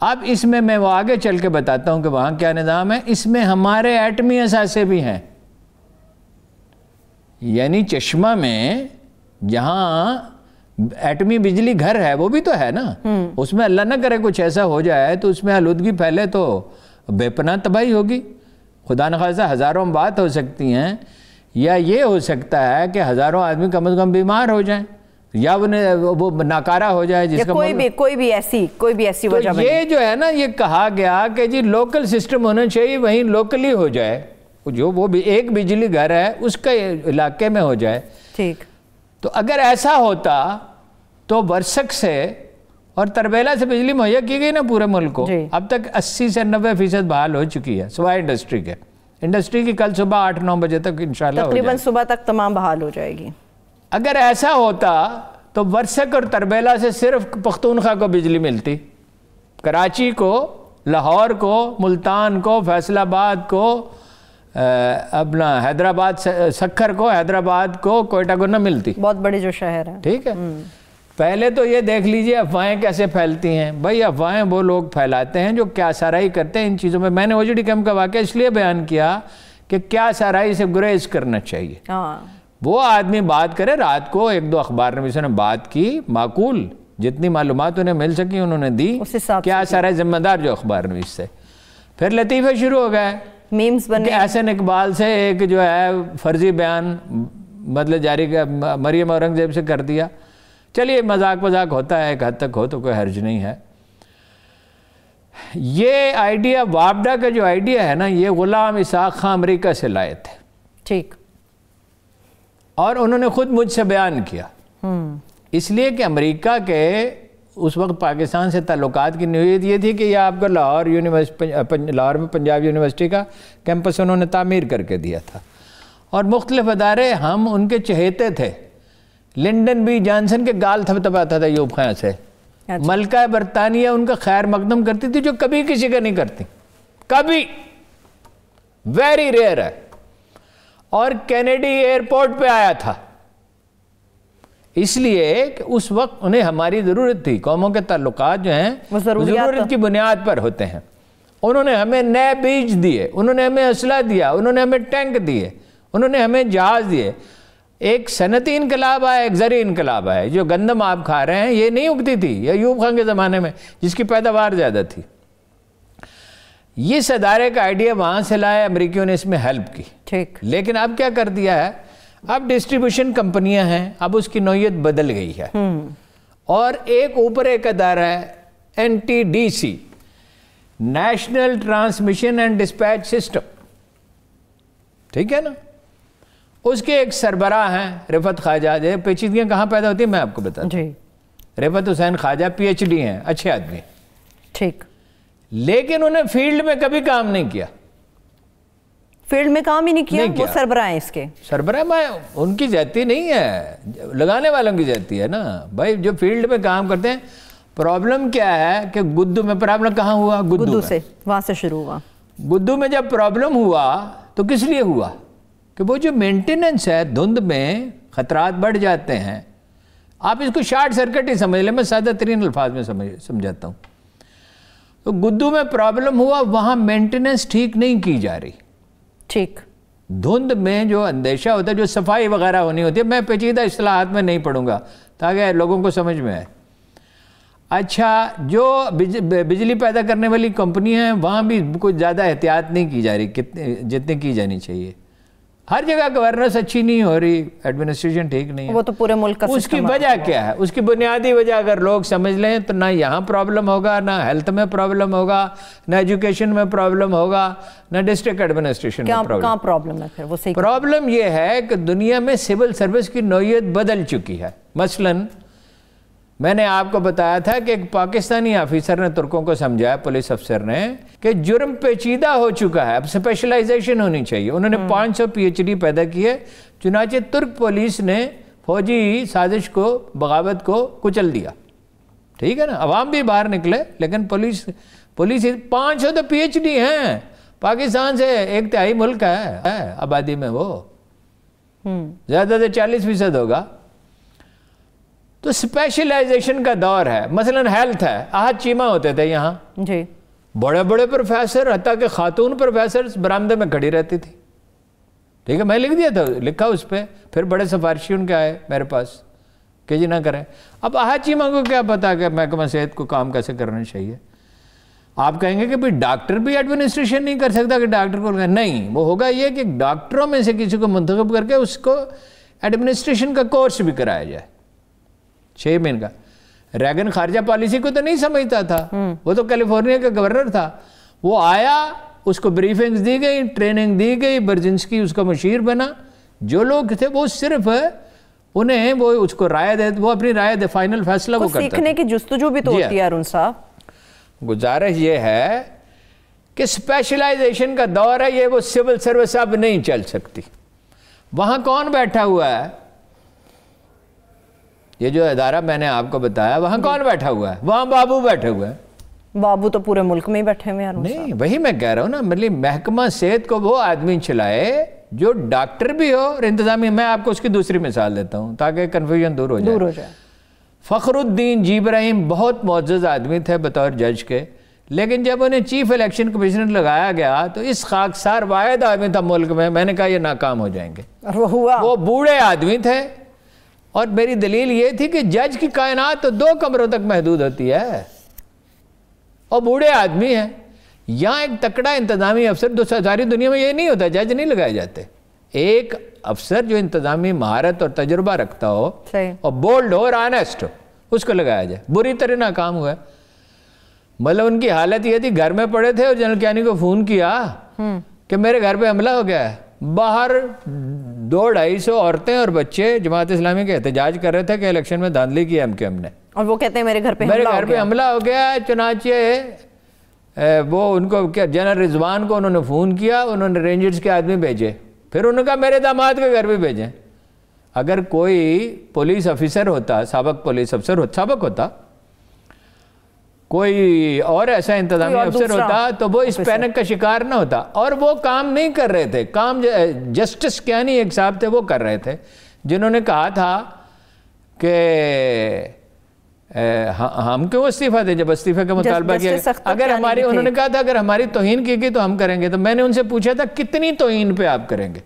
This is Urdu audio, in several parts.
اب اس میں وہ آگے چل کے بتاتا ہوں کہ وہاں کیا نظام ہے. اس میں ہمارے ایٹمی اثاثے بھی ہیں. یعنی چشمہ میں جہاں ایٹمی بجلی گھر ہے وہ بھی تو ہے نا, اس میں اللہ نہ کرے کچھ ایسا ہو جائے تو اس میں آلودگی پھیلے تو بے پناہ تباہی ہوگی. خدا نخواستہ ہزاروں بات ہو سکتی ہیں, یا یہ ہو سکتا ہے کہ ہزاروں آدمی کم از کم بیمار ہو جائیں, یا وہ ناکارہ ہو جائے, جس کا کوئی بھی ایسی وجہ بنے. یہ جو ہے نا, یہ کہا گیا کہ جی لوکل سسٹم ہونا چاہیے, وہیں لوکلی ہو جائے, جو وہ بھی ایک بجلی گھر ہے اس کے علاقے میں ہو جائے. ٹھیک. تو اگر ایسا ہوتا تو ورسک سے اور تربیلا سے بجلی مہیا کی گئی نا پورے ملک کو. اب تک 80 سے 90% بحال ہو چکی ہے سوائے انڈسٹری کے. انڈسٹری کی کل صبح 8-9 بجے تک انشاءاللہ تقریباً صبح تک تمام بحال ہو جائے گی. اگر ایسا ہوتا تو ورسک اور تربیلا سے صرف پختونخوا کو بجلی ملتی, کراچی کو, لاہور کو, ملتان کو, فیصل آباد کو, اپنا حیدرآباد, سکھر کو, حیدرآباد کو, کوئٹہ کو نہ ملتی. بہت بڑے جو شہر ہیں. ٹھیک ہے. پہلے تو یہ دیکھ لیجئے افواہیں کیسے پھیلتی ہیں. بھائی افواہیں وہ لوگ پھیلاتے ہیں جو کیا سارائی کرتے ہیں ان چیزوں میں. میں نے OGD کیمپ کا واقعہ اس لیے بیان کیا کہ کیا سارائی سے گریز کرنا چاہیے. وہ آدمی بات کرے, رات کو 1-2 اخبار نویسوں نے بات کی, معقول جتنی معلومات انہیں مل سکی انہوں نے دی, کیا سارے ذمہ دار جو اخبار نویس سے. پھر لطیفے شروع ہو گئے, میمز بنے. احسن اقبال سے ایک جو ہے فرضی بیان مطلب جاری کیا, مریم اورنگزیب سے کر دیا. چلیے مذاق ہوتا ہے, ایک حد تک ہو تو کوئی حرج نہیں ہے. یہ آئیڈیا وابڈا کا جو آئیڈیا ہے نا, یہ غلام اسحاق خان امریکہ سے لائے تھے. ٹھیک. اور انہوں نے خود مجھ سے بیان کیا, اس لیے کہ امریکہ کے اس وقت پاکستان سے تعلقات کی نوعیت یہ تھی کہ یہ آپ کو لاہور میں پنجاب یونیورسٹی کا کیمپس انہوں نے تعمیر کر کے دیا تھا, اور مختلف ادارے ہم ان کے چہیتے تھے. لنڈن بی جانسن کے گال تھپتھپاتا تھا ایوب خان سے. ملکہ برطانیہ ان کا خیر مقدم کرتی تھی, جو کبھی کسی کا نہیں کرتی, کبھی, ویری ریئر ہے. اور کینیڈی ایئرپورٹ پہ آیا تھا, اس لیے کہ اس وقت انہیں ہماری ضرورت تھی. قوموں کے تعلقات جو ہیں وہ ضرورت کی بنیاد پر ہوتے ہیں. انہوں نے ہمیں نئے بیج دیے, انہوں نے ہمیں اسلحہ دیا, انہوں نے ہمیں ٹینک دیے, انہوں نے ہمیں جہاز دیے. ایک صنعتی انقلاب آیا, ایک زرعی انقلاب آیا. جو گندم آپ کھا رہے ہیں یہ نہیں اگتی تھی, یہ ایوب خان کے زمانے میں, جس کی پیداوار زیادہ تھی. اس ادارے کا آئیڈیا وہاں سے لائے, امریکیوں نے اس میں ہیلپ کی. ٹھیک. لیکن اب کیا کر دیا ہے, اب ڈسٹریبیوشن کمپنیاں ہیں, اب اس کی نوعیت بدل گئی ہے. اور اوپر ایک ادارہ ہے NTDC, national transmission and dispatch system. ٹھیک ہے نا. اس کے ایک سربراہ ہیں رفعت خواجہ. پیچیدگیاں کہاں پیدا ہوتی ہیں میں آپ کو بتا دوں. رفعت حسین خواجہ PhD ہیں, اچھے آدمی. ٹھیک. لیکن انہیں فیلڈ میں کبھی کام نہیں کیا. فیلڈ میں کام ہی نہیں کیا. وہ سربراہ ہیں اس کے. سربراہ میں ان کی زیادتی نہیں ہے, لگانے والوں کی زیادتی ہے نا بھائی, جو فیلڈ میں کام کرتے ہیں. پرابلم کیا ہے کہ گدو میں پرابلم کہاں ہوا, گدو سے, وہاں سے شروع ہوا. گدو میں جب پرابلم ہوا تو کس لیے ہوا کہ وہ جو مینٹیننس ہے, دھند میں خطرات بڑھ جاتے ہیں. آپ اس کو شارٹ سرکٹ ہی سمجھ لیں, میں سادہ ترین الفاظ میں سمجھاتا ہوں. تو گدو میں پرابلم ہوا, وہاں مینٹیننس ٹھیک نہیں کی جا رہی. ٹھیک. دھند میں جو اندیشہ ہوتا ہے, جو صفائی وغیرہ ہونی ہوتی ہے, میں پیچیدہ اصطلاحات میں نہیں پڑھوں گا تاکہ لوگوں کو سمجھ میں آئے. اچھا, جو بجلی پیدا کرنے والی کمپنی ہیں وہاں بھی کچھ زیادہ احتیاط نہیں کی جا رہی جتنی کی جانی چاہیے. ہر جگہ گورننس اچھی نہیں ہو رہی, ایڈمنسٹریشن ٹھیک نہیں ہے. وہ تو پورے ملک کا اس کی وجہ کیا ہے, اس کی بنیادی وجہ اگر لوگ سمجھ لیں تو نہ یہاں پرابلم ہوگا, نہ ہیلتھ میں پرابلم ہوگا, نہ ایجوکیشن میں پرابلم ہوگا, نہ ڈسٹرکٹ ایڈمنسٹریشن میں پرابلم. کہاں پرابلم ہے پھر وہ صحیح؟ پرابلم یہ ہے کہ دنیا میں سول سروس کی نوعیت بدل چکی ہے. مثلاً میں نے آپ کو بتایا تھا کہ ایک پاکستانی آفیسر نے ترکوں کو سمجھایا, پولیس افسر نے, کہ جرم پیچیدہ ہو چکا ہے, اب اسپیشلائزیشن ہونی چاہیے. انہوں نے 500 PhD پیدا کیے. چنانچہ ترک پولیس نے فوجی سازش کو, بغاوت کو کچل دیا. ٹھیک ہے نا. عوام بھی باہر نکلے, لیکن پولیس 500 تو PhD ہیں. پاکستان سے 1/3 ملک ہے آبادی میں, وہ زیادہ سے 40% ہوگا. تو اسپیشلائزیشن کا دور ہے. مثلا ہیلتھ ہے, احد چیمہ ہوتے تھے یہاں جی, بڑے بڑے پروفیسر, حتیٰ کہ خاتون پروفیسر برآمدے میں کھڑی رہتی تھی. ٹھیک ہے, میں لکھ دیا تھا, لکھا اس پہ. پھر بڑے سفارشی ان کے آئے میرے پاس کہ جی نہ کریں. اب احد چیمہ کو کیا پتا کہ محکمہ صحت کو کام کیسے کرنا چاہیے. آپ کہیں گے کہ بھئی ڈاکٹر بھی ایڈمنسٹریشن نہیں کر سکتا کہ ڈاکٹر کو نہیں, وہ ہوگا یہ کہ ڈاکٹروں میں سے کسی کو منتخب کر کے اس کو ایڈمنسٹریشن کا کورس بھی کرایا جائے 6 مہینے کا. ریگن خارجہ پالیسی کو تو نہیں سمجھتا تھا, وہ تو کیلیفورنیا کا گورنر تھا. وہ آیا, اس کو بریفنگز دی گئی, ٹریننگ دی گئی, برزنسکی اس کا مشیر بنا. جو لوگ تھے وہ صرف انہیں وہ اس کو رائے دے, وہ اپنی رائے دے, فائنل فیصلہ وہ کرتا. سیکھنے کی جستجو بھی تو ہوتی ہے ارون صاحب. گزارش یہ ہے کہ اسپیشلائزیشن کا دور ہے, یہ وہ سول سروس اب نہیں چل سکتی. وہاں کون بیٹھا ہوا ہے؟ یہ جو ادارہ میں نے آپ کو بتایا, وہاں کون بیٹھا ہوا ہے؟ وہاں بابو بیٹھے ہوئے ہیں. بابو تو پورے ملک میں ہی بیٹھے ہوئے ہیں. نہیں, وہی میں کہہ رہا ہوں نا, مطلب محکمہ صحت کو وہ آدمی چلائے جو ڈاکٹر بھی ہو اور انتظامی. میں آپ کو اس کی دوسری مثال دیتا ہوں تاکہ کنفیوژن دور ہو جائے. فخر الدین جی ابراہیم بہت معزز آدمی تھے بطور جج کے, لیکن جب انہیں چیف الیکشن کمشنر لگایا گیا تو اس خاکسار واحد آدمی تھا ملک میں نے کہا یہ ناکام ہو جائیں گے. وہ بوڑھے آدمی تھے, اور میری دلیل یہ تھی کہ جج کی کائنات تو 2 کمروں تک محدود ہوتی ہے, اور بوڑھے آدمی ہیں. یہاں ایک تکڑا انتظامی افسر, ساری دنیا میں یہ نہیں ہوتا, جج نہیں لگائے جاتے. ایک افسر جو انتظامی مہارت اور تجربہ رکھتا ہو اور بولڈ ہو اور آنیسٹ ہو, اس کو لگایا جائے. بری طرح ناکام ہوا ہے. مطلب ان کی حالت یہ تھی, گھر میں پڑے تھے اور جنرل کیانی کو فون کیا کہ میرے گھر پہ حملہ ہو گیا ہے. باہر 200-250 عورتیں اور بچے جماعت اسلامی کے احتجاج کر رہے تھے کہ الیکشن میں دھاندلی کی ایم کیو ایم نے, اور وہ کہتے ہیں میرے گھر پہ حملہ ہو گیا. چنانچہ وہ ان کو کیا, جنرل رضوان کو انہوں نے فون کیا, انہوں نے رینجرز کے آدمی بھیجے, پھر انہوں نے کہا میرے داماد کے گھر بھی بھیجیں. اگر کوئی پولیس افیسر ہوتا, سابق پولیس افسر سابق ہوتا, کوئی اور ایسا انتظامی افسر ہوتا تو وہ اس پینک کا شکار نہ ہوتا. اور وہ کام نہیں کر رہے تھے, کام جسٹس کیانی ایک صاحب تھے وہ کر رہے تھے, جنہوں نے کہا تھا کہ ہم کیوں استعفیٰ دیں جب استعفے کا مطالبہ کیا. اگر ہماری, انہوں نے کہا تھا اگر ہماری توہین کی گئی تو ہم کریں گے. تو میں نے ان سے پوچھا تھا کتنی توہین پہ آپ کریں گے.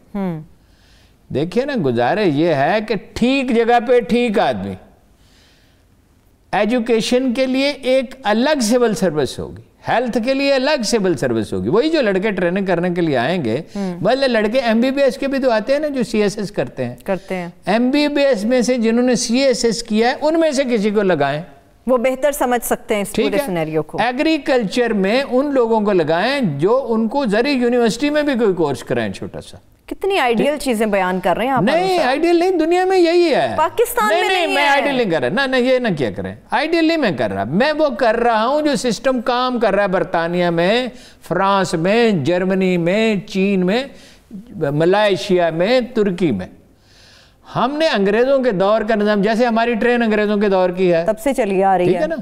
دیکھیے نا, گزارش یہ ہے کہ ٹھیک جگہ پہ ٹھیک آدمی. ایجوکیشن کے لیے ایک الگ سول سروس ہوگی, ہیلتھ کے لیے الگ سول سروس ہوگی. وہی جو لڑکے ٹریننگ کرنے کے لیے آئیں گے, بھلے لڑکے ایم بی بی ایس کے بھی تو آتے ہیں نا جو سی ایس ایس کرتے ہیں. ایم بی بی ایس میں سے جنہوں نے سی ایس ایس کیا ہے ان میں سے کسی کو لگائیں, وہ بہتر سمجھ سکتے ہیں اس پورے سینیریو کو. ایگریکلچر میں ان لوگوں کو لگائیں جو ان کو زرعی یونیورسٹی میں بھی کوئی کورس کرائیں چھوٹا سا. کتنی آئیڈیل چیزیں بیان کر رہے ہیں آپ. نہیں, آئیڈیل نہیں, دنیا میں یہی ہے. پاکستان میں نہیں, میں آئیڈیل نہیں کر رہا. نہ یہ نہ کیا کریں, آئیڈیل نہیں میں کر رہا. میں وہ کر رہا ہوں جو سسٹم کام کر رہا ہے برطانیہ میں, فرانس میں, جرمنی میں, چین میں, ملائیشیا میں, ترکی میں. ہم نے انگریزوں کے دور کا نظام, جیسے ہماری ٹرین انگریزوں کے دور کی ہے, تب سے چلی آ رہی ہے نا.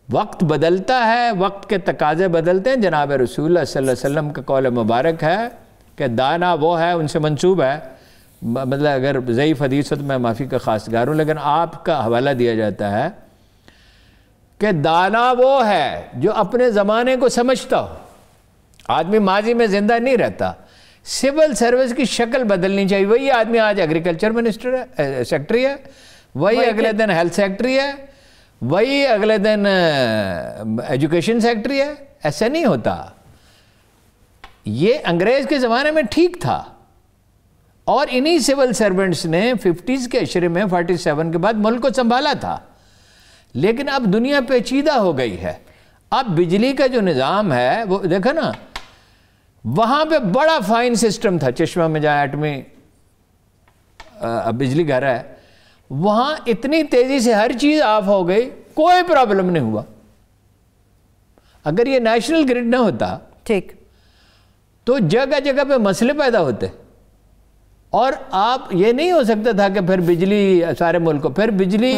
وقت بدلتا ہے, وقت کے تقاضے بدلتے ہیں. جناب رسول اللہ صلی اللہ علیہ وسلم کا قول مبارک ہے کہ دانا وہ ہے, ان سے منسوب ہے, مطلب اگر ضعیف حدیث میں معافی کا خواستگار ہوں, لیکن آپ کا حوالہ دیا جاتا ہے کہ دانا وہ ہے جو اپنے زمانے کو سمجھتا ہو. آدمی ماضی میں زندہ نہیں رہتا. سول سروس کی شکل بدلنی چاہیے. وہی آدمی آج ایگریکلچر منسٹر ہے, سیکٹری ہے, وہی اگلے دن ہیلتھ سیکٹری ہے, وہی اگلے دن ایجوکیشن سیکٹری ہے. ایسا نہیں ہوتا. یہ انگریز کے زمانے میں ٹھیک تھا, اور انہی سول سرونٹس نے 50s کے عشرے میں 47 کے بعد ملک کو سنبھالا تھا. لیکن اب دنیا پیچیدہ ہو گئی ہے. اب بجلی کا جو نظام ہے وہ دیکھا نا, وہاں پہ بڑا فائن سسٹم تھا. چشمہ میں جہاں ایٹمی بجلی گھر ہے, وہاں اتنی تیزی سے ہر چیز آف ہو گئی, کوئی پرابلم نہیں ہوا. اگر یہ نیشنل گریڈ نہ ہوتا ٹھیک تو جگہ جگہ پہ مسئلے پیدا ہوتے, اور آپ یہ نہیں ہو سکتا تھا کہ پھر بجلی سارے ملک کو, پھر بجلی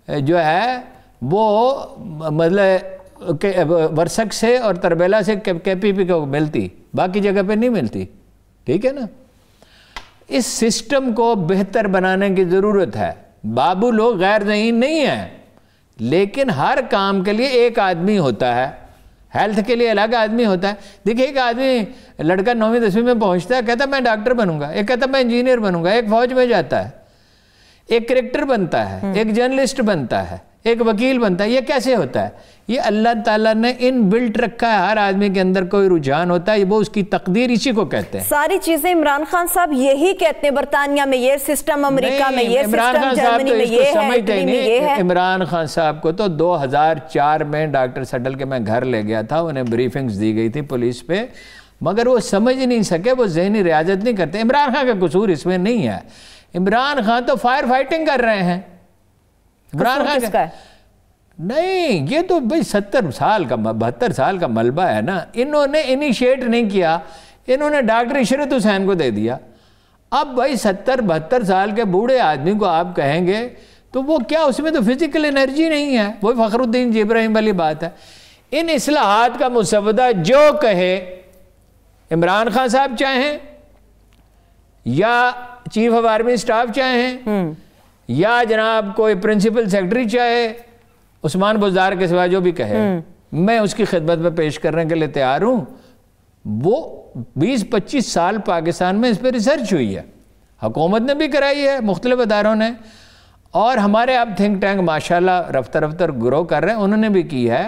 جو ہے وہ مطلب ورسک سے اور تربیلا سے کے پی پی کو ملتی, باقی جگہ پہ نہیں ملتی. ٹھیک ہے نا. اس سسٹم کو بہتر بنانے کی ضرورت ہے. بابو لوگ غیر ذہین نہیں ہیں، لیکن ہر کام کے لیے ایک آدمی ہوتا ہے، ہیلتھ کے لیے الگ آدمی ہوتا ہے۔ دیکھیے ایک آدمی لڑکا 9ویں 10ویں میں پہنچتا ہے، کہتا ہے میں ڈاکٹر بنوں گا، ایک کہتا ہے میں انجینئر بنوں گا، ایک فوج میں جاتا ہے، ایک کرکٹر بنتا ہے، ایک جرنلسٹ بنتا ہے، ایک وکیل بنتا ہے۔ یہ کیسے ہوتا ہے؟ یہ اللہ تعالیٰ نے ان بلٹ رکھا ہے، ہر آدمی کے اندر کوئی رجحان ہوتا ہے، وہ اس کی تقدیر، اسی کو کہتے ہیں۔ ساری چیزیں عمران خان صاحب یہی کہتے ہیں، برطانیہ میں یہ سسٹم، امریکہ میں یہ سسٹم، جرمنی میں یہ ہے، اٹلی میں یہ ہے۔ عمران خان صاحب کو تو 2004 میں ڈاکٹر سٹل کے میں گھر لے گیا تھا، انہیں بریفنگز دی گئی تھی پولیس پہ، مگر وہ سمجھ نہیں سکے، وہ ذہنی ریاضت نہیں کرتے۔ عمران خان کا قصور اس میں نہیں ہے، عمران خان تو فائر فائٹنگ کر رہے ہیں۔ عمران خان کا نہیں، یہ تو بھئی 72 سال کا ملبہ ہے نا، انہوں نے انیشیٹ نہیں کیا، انہوں نے ڈاکٹر عشرت حسین کو دے دیا۔ اب بھئی 70-72 سال کے بوڑھے آدمی کو آپ کہیں گے تو وہ کیا، اس میں تو فزیکل انرجی نہیں ہے، وہ فخر الدین ابراہیم والی بات ہے۔ ان اصلاحات کا مسودہ جو کہے عمران خان صاحب چاہیں یا چیف آف آرمی سٹاف چاہیں یا جناب کوئی پرنسپل سیکرٹری چاہے، عثمان بزدار کے سوا جو بھی کہے، میں اس کی خدمت میں پیش کرنے کے لیے تیار ہوں۔ وہ 20-25 سال پاکستان میں اس پہ ریسرچ ہوئی ہے، حکومت نے بھی کرائی ہے، مختلف اداروں نے، اور ہمارے اب تھنک ٹینک ماشاءاللہ رفتہ رفتہ گرو کر رہے ہیں، انہوں نے بھی کی ہے۔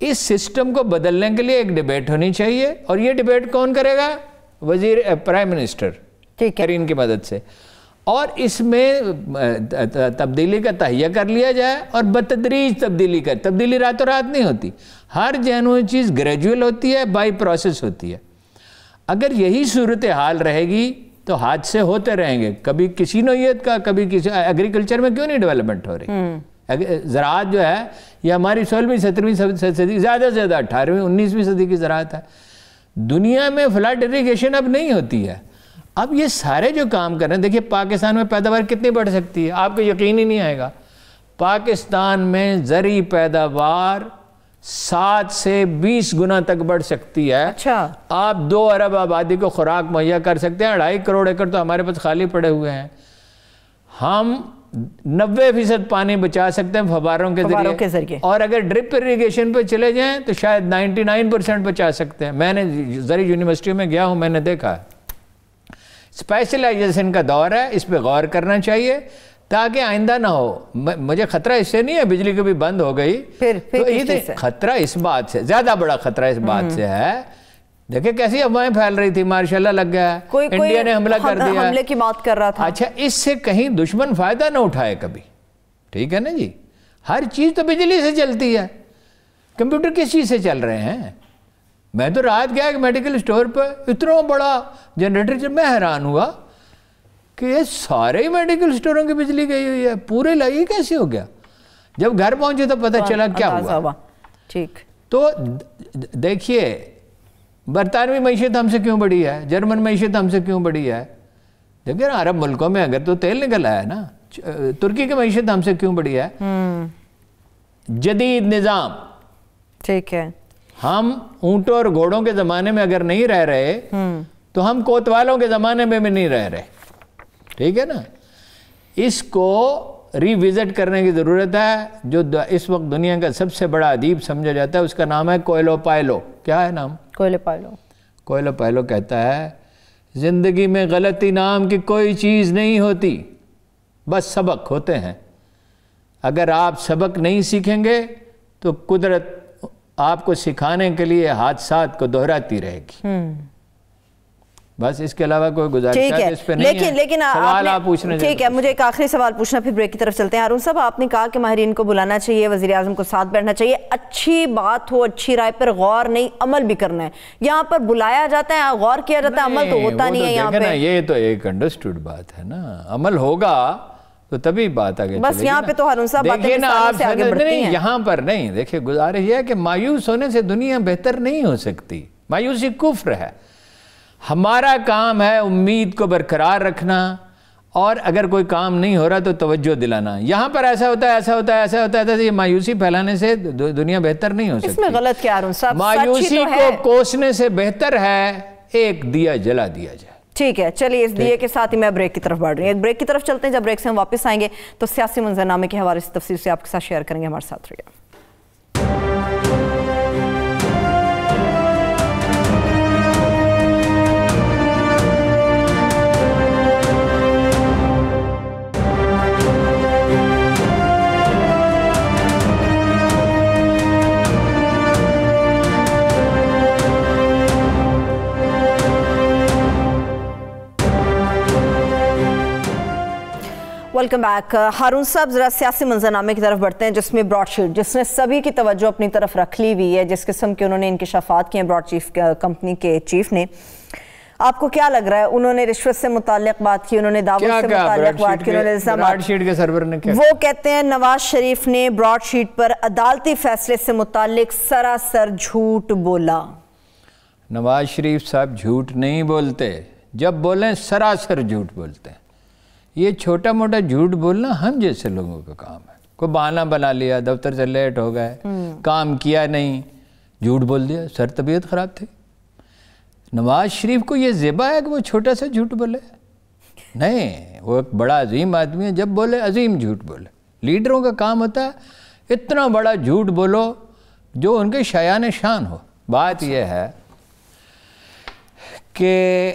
اس سسٹم کو بدلنے کے لیے ایک ڈیبیٹ ہونی چاہیے، اور یہ ڈیبیٹ کون کرے گا؟ پرائم منسٹر کرین کی مدد سے، اور اس میں تبدیلی کا تہیہ کر لیا جائے، اور بتدریج تبدیلی راتوں رات نہیں ہوتی، ہر جینوئن چیز گریجول ہوتی ہے، بائی پروسیس ہوتی ہے۔ اگر یہی صورتحال رہے گی تو حادثے ہوتے رہیں گے، کبھی کسی نوعیت کا، کبھی کسی۔ ایگریکلچر میں کیوں نہیں ڈیولپمنٹ ہو رہی؟ زراعت جو ہے یہ ہماری 16ویں 17ویں صدی، زیادہ سے زیادہ 18ویں 19ویں صدی کی زراعت ہے۔ دنیا میں فلڈ اریگیشن اب نہیں ہوتی ہے۔ اب یہ سارے جو کام کر رہے ہیں، دیکھیے پاکستان میں پیداوار کتنی بڑھ سکتی ہے، آپ کو یقین ہی نہیں آئے گا۔ پاکستان میں زرعی پیداوار 7 سے 20 گنا تک بڑھ سکتی ہے۔ اچھا، آپ 2 ارب آبادی کو خوراک مہیا کر سکتے ہیں۔ 2.5 کروڑ ایکڑ تو ہمارے پاس خالی پڑے ہوئے ہیں۔ ہم 90% پانی بچا سکتے ہیں فواروں کے ذریعے، اور اگر ڈرپ اریگیشن پہ چلے جائیں تو شاید 99% بچا سکتے ہیں۔ میں نے زرعی یونیورسٹی میں گیا ہوں، میں نے دیکھا ہے۔ اسپیشلائزیشن کا دور ہے، اس پہ غور کرنا چاہیے تاکہ آئندہ نہ ہو۔ مجھے خطرہ اس سے نہیں ہے بجلی کبھی بند ہو گئی، تو یہ خطرہ اس بات سے، زیادہ بڑا خطرہ اس بات سے ہے۔ دیکھیں کیسی افواہیں پھیل رہی تھی، ماشاءاللہ لگ گیا ہے، انڈیا نے حملہ کر دیا، حملے کی بات کر رہا تھا۔ اچھا، اس سے کہیں دشمن فائدہ نہ اٹھائے کبھی، ٹھیک ہے نا جی؟ ہر چیز تو بجلی سے چلتی ہے، کمپیوٹر کس چیز سے چل رہے ہیں؟ میں تو رات گیا کہ میڈیکل اسٹور پہ اتنا بڑا جنریٹر، جب میں حیران ہوا کہ یہ سارے ہی میڈیکل اسٹوروں کی بجلی گئی ہوئی ہے، پورے لائے کیسے ہو گیا؟ جب گھر پہنچے تو پتہ چلا کیا ہوا۔ ٹھیک، تو دیکھیے برطانوی معیشت ہم سے کیوں بڑی ہے، جرمن معیشت ہم سے کیوں بڑی ہے؟ دیکھیں نا عرب ملکوں میں اگر تو تیل نکل آیا ہے نا، ترکی کی معیشت ہم سے کیوں بڑی ہے؟ جدید نظام، ٹھیک ہے، ہم اونٹوں اور گھوڑوں کے زمانے میں اگر نہیں رہ رہے تو ہم کوتوالوں کے زمانے میں بھی نہیں رہ رہے، ٹھیک ہے نا؟ اس کو ری وزٹ کرنے کی ضرورت ہے۔ جو اس وقت دنیا کا سب سے بڑا ادیب سمجھا جاتا ہے، اس کا نام ہے کوئلو پائلو۔ کیا ہے نام؟ کوئلو پائلو کہتا ہے زندگی میں غلطی نام کی کوئی چیز نہیں ہوتی، بس سبق ہوتے ہیں۔ اگر آپ سبق نہیں سیکھیں گے تو قدرت آپ کو سکھانے کے لیے حادثات کو دہراتی رہے گی۔ بس اس کے علاوہ کوئی گزارش اس پہ نہیں ہے۔ لیکن سوال آپ پوچھنے ٹھیک ہے، مجھے ایک آخری سوال پوچھنا، پھر بریک کی طرف چلتے ہیں۔ ہارون صاحب، آپ نے کہا کہ ماہرین کو بلانا چاہیے، وزیر اعظم کو ساتھ بیٹھنا چاہیے، اچھی بات ہو، اچھی رائے پر غور نہیں عمل بھی کرنا ہے۔ یہاں پر بلایا جاتا ہے، غور کیا جاتا ہے، عمل تو ہوتا نہیں ہے یہاں پہ۔ یہ تو ایک انڈرسٹوڈ بات ہے نا، عمل ہوگا تو تبھی بات آگے چلے گی۔ بس یہاں پہ تو ہارون صاحب باتیں مثالوں سے آگے بڑھتی ہیں۔ یہاں پر نہیں، دیکھیں گزارش یہ ہے کہ مایوس ہونے سے دنیا بہتر نہیں ہو سکتی، مایوسی کفر ہے۔ ہمارا کام ہے امید کو برقرار رکھنا، اور اگر کوئی کام نہیں ہو رہا تو توجہ دلانا۔ یہاں پر ایسا ہوتا ہے، ایسا ہوتا ہے، ایسا ہوتا ہے، یہ مایوسی پھیلانے سے دنیا بہتر نہیں ہو سکتی۔ اس میں غلط کیا ہارون صاحب؟ مایوسی کو کوسنے سے بہتر ہے ایک دیا جلا دیا جائے۔ ٹھیک ہے، چلیے اس دیے کے ساتھ ہی میں بریک کی طرف بڑھ رہی ہوں. ایک بریک کی طرف چلتے ہیں. جب بریک سے ہم واپس آئیں گے تو سیاسی منظرنامے کے حوالے سے تفصیل سے آپ کے ساتھ شیئر کریں گے. ہمارے ساتھ رہیے. Welcome back. ہارون صاحب ذرا سیاسی منظرنامے کی طرف بڑھتے ہیں جس میں براڈ شیٹ جس نے سبھی کی توجہ اپنی طرف رکھ لی ہوئی ہے. جس قسم کے انہوں نے انکشافات کیے ہیں براڈ چیف کمپنی کے چیف نے, آپ کو کیا لگ رہا ہے؟ انہوں نے رشوت سے متعلق بات کی, انہوں نے دعوت سے متعلق بات کی, انہوں نے براڈ شیٹ کے سرور نے کیا وہ کہتے ہیں نواز شریف نے براڈ شیٹ پر عدالتی فیصلے سے متعلق سراسر جھوٹ بولا. نواز شریف صاحب جھوٹ نہیں بولتے, جب بولیں سراسر جھوٹ بولتے ہیں. یہ چھوٹا موٹا جھوٹ بولنا ہم جیسے لوگوں کا کام ہے. کوئی بہانہ بنا لیا, دفتر سے لیٹ ہو گئے, کام کیا نہیں, جھوٹ بول دیا, سر طبیعت خراب تھی. نواز شریف کو یہ زیبا ہے کہ وہ چھوٹا سا جھوٹ بولے؟ نہیں, وہ ایک بڑا عظیم آدمی ہے, جب بولے عظیم جھوٹ بولے. لیڈروں کا کام ہوتا ہے اتنا بڑا جھوٹ بولو جو ان کے شایان شان ہو. بات یہ ہے کہ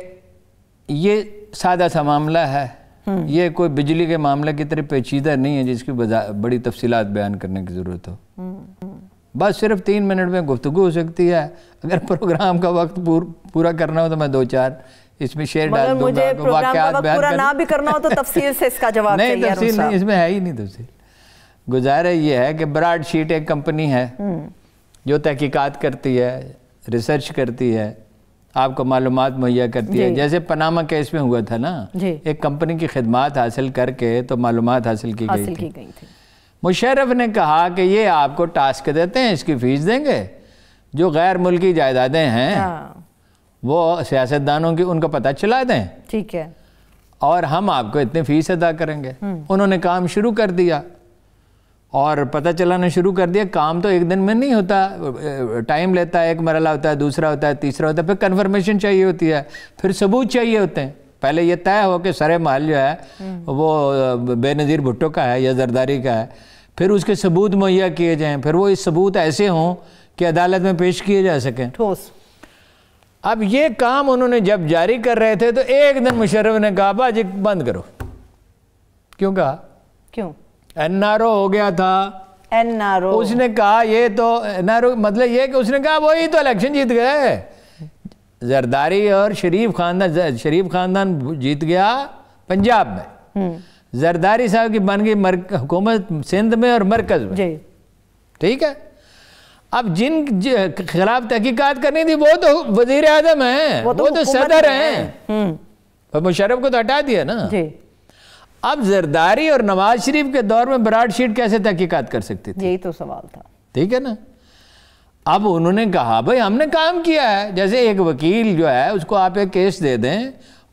یہ سادہ سا معاملہ ہے, یہ کوئی بجلی کے معاملہ کی طرح پیچیدہ نہیں ہے جس کی بڑی تفصیلات بیان کرنے کی ضرورت ہو. بس صرف 3 منٹ میں گفتگو ہو سکتی ہے. اگر پروگرام کا وقت پورا کرنا ہو تو میں 2-4 اس میں شیئر ڈال دوں گا. مجھے پروگرام کا وقت پورا نہ بھی کرنا ہو تو تفصیل سے اس کا جواب چاہیے. نہیں, تفصیل نہیں, اس میں ہے ہی نہیں تفصیل. گزارا یہ ہے کہ براڈ شیٹ ایک کمپنی ہے جو تحقیقات کرتی ہے, ریسرچ کرتی ہے, آپ کو معلومات مہیا کرتی ہے. جیسے پاناما کیس میں ہوا تھا نا, ایک کمپنی کی خدمات حاصل کر کے تو معلومات حاصل کی گئی تھی. مشرف نے کہا کہ یہ آپ کو ٹاسک دیتے ہیں, اس کی فیس دیں گے, جو غیر ملکی جائیدادیں ہیں وہ سیاستدانوں کی ان کا پتہ چلا دیں, ٹھیک ہے, اور ہم آپ کو اتنے فیس ادا کریں گے. انہوں نے کام شروع کر دیا اور پتہ چلانا شروع کر دیا. کام تو ایک دن میں نہیں ہوتا, ٹائم لیتا ہے, ایک مرحلہ ہوتا ہے, دوسرا ہوتا ہے, تیسرا ہوتا ہے, پھر کنفرمیشن چاہیے ہوتی ہے, پھر ثبوت چاہیے ہوتے ہیں. پہلے یہ طے ہو کہ سر محل جو ہے وہ بے نظیر بھٹو کا ہے یا زرداری کا ہے, پھر اس کے ثبوت مہیا کیے جائیں, پھر وہ اس ثبوت ایسے ہوں کہ عدالت میں پیش کیے جا سکیں. اب یہ کام انہوں نے جب جاری کر رہے تھے تو ایک دن مشرف نے کہا باجی بند کرو. کیوں کہا؟ کیوں؟ این آر او ہو گیا تھا. این آر او, اس نے کہا یہ تو این آر او مطلب یہ کہ اس نے کہا وہی تو الیکشن جیت گئے. زرداری اور شریف خاندان جیت گیا پنجاب میں, زرداری صاحب کی بن گئی حکومت سندھ میں اور مرکز میں, ٹھیک ہے. اب جن خلاف تحقیقات کرنی تھی وہ تو وزیر اعظم ہیں, وہ تو صدر ہیں, مشرف کو تو ہٹا دیا نا. اب زرداری اور نواز شریف کے دور میں براڈ شیٹ کیسے تحقیقات کر سکتی تھی؟ یہی تو سوال تھا, ٹھیک ہے نا. اب انہوں نے کہا بھائی ہم نے کام کیا ہے. جیسے ایک وکیل جو ہے اس کو آپ ایک کیس دے دیں,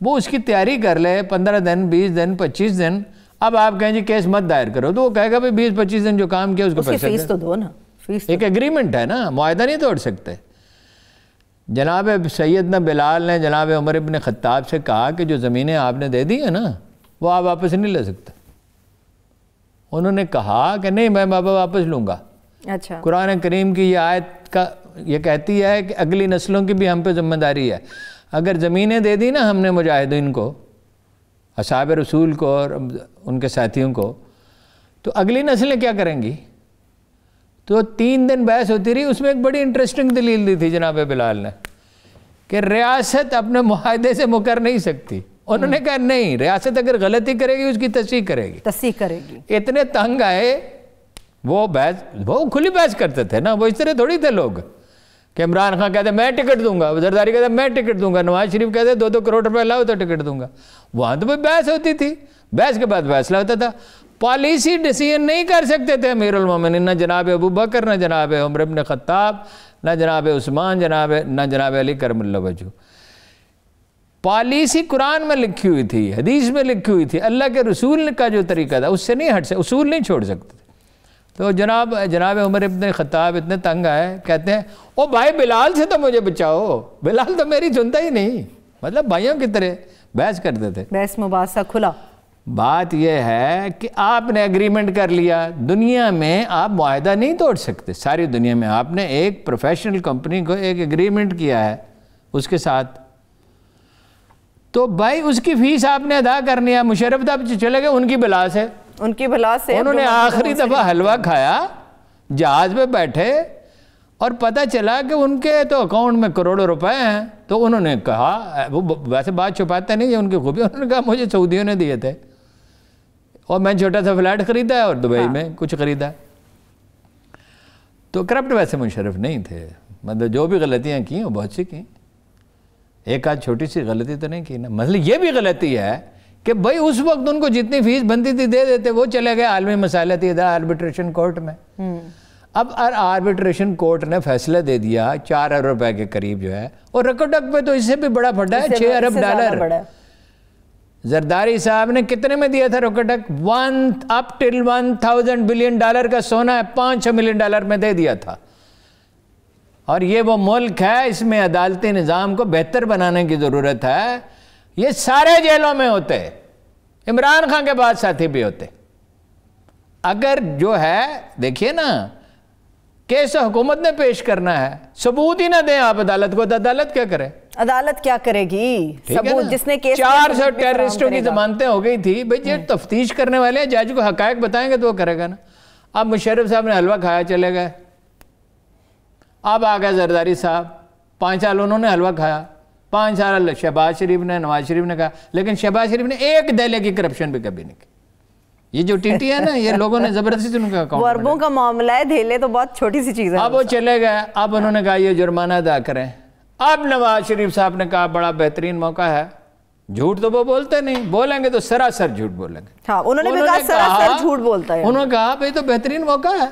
وہ اس کی تیاری کر لے 15 دن 20 دن 25 دن, اب آپ کہیں جی کیس مت دائر کرو, تو وہ کہے گا بھائی 20-25 دن جو کام کیا اس کو پیسہ فیس تو دو نا. ایک ایگریمنٹ ہے نا, معاہدہ نہیں توڑ سکتے. جناب سیدنا بلال نے جناب عمر ابن خطاب سے کہا کہ جو زمینیں آپ نے دے دی ہیں نا وہ آپ واپس نہیں لے سکتے. انہوں نے کہا کہ نہیں میں واپس لوں گا. اچھا, قرآن کریم کی یہ آیت کا یہ کہتی ہے کہ اگلی نسلوں کی بھی ہم پہ ذمہ داری ہے. اگر زمینیں دے دی نا ہم نے مجاہدین کو, اصحاب رسول کو اور ان کے ساتھیوں کو, تو اگلی نسلیں کیا کریں گی؟ تو 3 دن بحث ہوتی رہی. اس میں ایک بڑی انٹرسٹنگ دلیل دی تھی جناب بلال نے کہ ریاست اپنے معاہدے سے مکر نہیں سکتی. انہوں نے کہا نہیں, ریاست اگر غلطی کرے گی اس کی تصحیح کرے گی. اتنے تنگ آئے, وہ کھلی بحث کرتے تھے نا, وہ اس طرح تھوڑی تھے لوگ کہ عمران خان کہتے میں ٹکٹ دوں گا, زرداری کہتے میں ٹکٹ دوں گا, نواز شریف کہتے 2-2 کروڑ روپے لاؤ تو ٹکٹ دوں گا. وہاں تو بحث ہوتی تھی, بحث کے بعد فیصلہ ہوتا تھا. پالیسی ڈیسیژن نہیں کر سکتے تھے امیر المومنین, نہ جناب ابو بکر, نہ جناب عمر ابن خطاب, نہ جناب عثمان, نہ جناب علی کرم اللہ وجہ. پالیسی قرآن میں لکھی ہوئی تھی, حدیث میں لکھی ہوئی تھی, اللہ کے رسول کا جو طریقہ تھا اس سے نہیں ہٹ سکتے, اصول نہیں چھوڑ سکتے. تو جناب عمر ابن خطاب اتنے تنگ آئے, کہتے ہیں او بھائی بلال سے تو مجھے بچاؤ, بلال تو میری سنتا ہی نہیں, مطلب بھائیوں کی طرح بحث کرتے تھے، بحث مباحثہ کھلا. بات یہ ہے کہ آپ نے اگریمنٹ کر لیا. دنیا میں آپ معاہدہ نہیں توڑ سکتے. ساری دنیا میں آپ نے ایک پروفیشنل کمپنی کو ایک اگریمنٹ کیا ہے اس کے ساتھ، تو بھائی اس کی فیس آپ نے ادا کرنی ہے. مشرف صاحب چلے گئے ان کی بلا سے، انہوں نے آخری دفعہ حلوہ کھایا، جہاز پہ بیٹھے اور پتہ چلا کہ ان کے تو اکاؤنٹ میں کروڑوں روپے ہیں. تو انہوں نے کہا، وہ ویسے بات چھپاتے نہیں، یہ ان کی خوبی، انہوں نے کہا مجھے سعودیوں نے دیے تھے اور میں چھوٹا سا فلیٹ خریدا ہے اور دبئی میں کچھ خریدا. تو کرپٹ ویسے مشرف نہیں تھے، مطلب جو بھی غلطیاں کی وہ بہت سی کی، ایک آدھ چھوٹی سی غلطی تو نہیں کی نا. مثلا یہ بھی غلطی ہے کہ بھائی اس وقت ان کو جتنی فیس بنتی تھی دے دیتے، وہ چلے گئے عالمی مسائل تھی ادھر آربیٹریشن کورٹ میں. اب آربیٹریشن کورٹ نے فیصلہ دے دیا 4 ارب روپے کے قریب جو ہے، اور رقم پہ تو اس سے بھی بڑا پھٹا ہے 6 ارب ڈالر. زرداری صاحب نے کتنے میں دیا تھا روکٹک؟ اپ ٹل $1000 بلین کا سونا ہے 500 ملین ڈالر میں دے دیا تھا. اور یہ وہ ملک ہے، اس میں عدالتی نظام کو بہتر بنانے کی ضرورت ہے. یہ سارے جیلوں میں ہوتے، عمران خان کے بعد ساتھی بھی ہوتے. اگر جو ہے دیکھیے نا، کیس حکومت نے پیش کرنا ہے، ثبوت ہی نہ دیں آپ عدالت کو، تو عدالت کیا کرے؟ عدالت کیا کرے گی؟ ثبوت جس نے کیس 400 ٹیررسٹوں کی ضمانتیں ہو گئی تھی، بھئی یہ تفتیش کرنے والے ہیں، جج کو حقائق بتائیں گے تو وہ کرے گا نا. اب مشرف صاحب نے حلوہ کھایا چلے گئے. اب آ گئے زرداری صاحب، 5 سال انہوں نے حلوہ کھایا، 5 سال شہباز شریف نے، نواز شریف نے کہا، لیکن شہباز شریف نے ایک دہلے کی کرپشن بھی کبھی نہیں کی. یہ جو ٹی ٹی ہے نا، یہ لوگوں نے زبردستی سے ان کا اکاؤنٹ، وربوں کا معاملہ ہے، دھیلے تو بہت چھوٹی سی چیز ہے. اب وہ چلے گئے. اب انہوں نے کہا یہ جرمانہ ادا کریں. اب نواز شریف صاحب نے کہا بڑا بہترین موقع ہے. جھوٹ تو وہ بولتے نہیں، بولیں گے تو سراسر جھوٹ بولیں گے. ہاں انہوں نے بھی کہا سراسر جھوٹ بولتا ہے. انہوں نے کہا بھئی تو بہترین موقع ہے،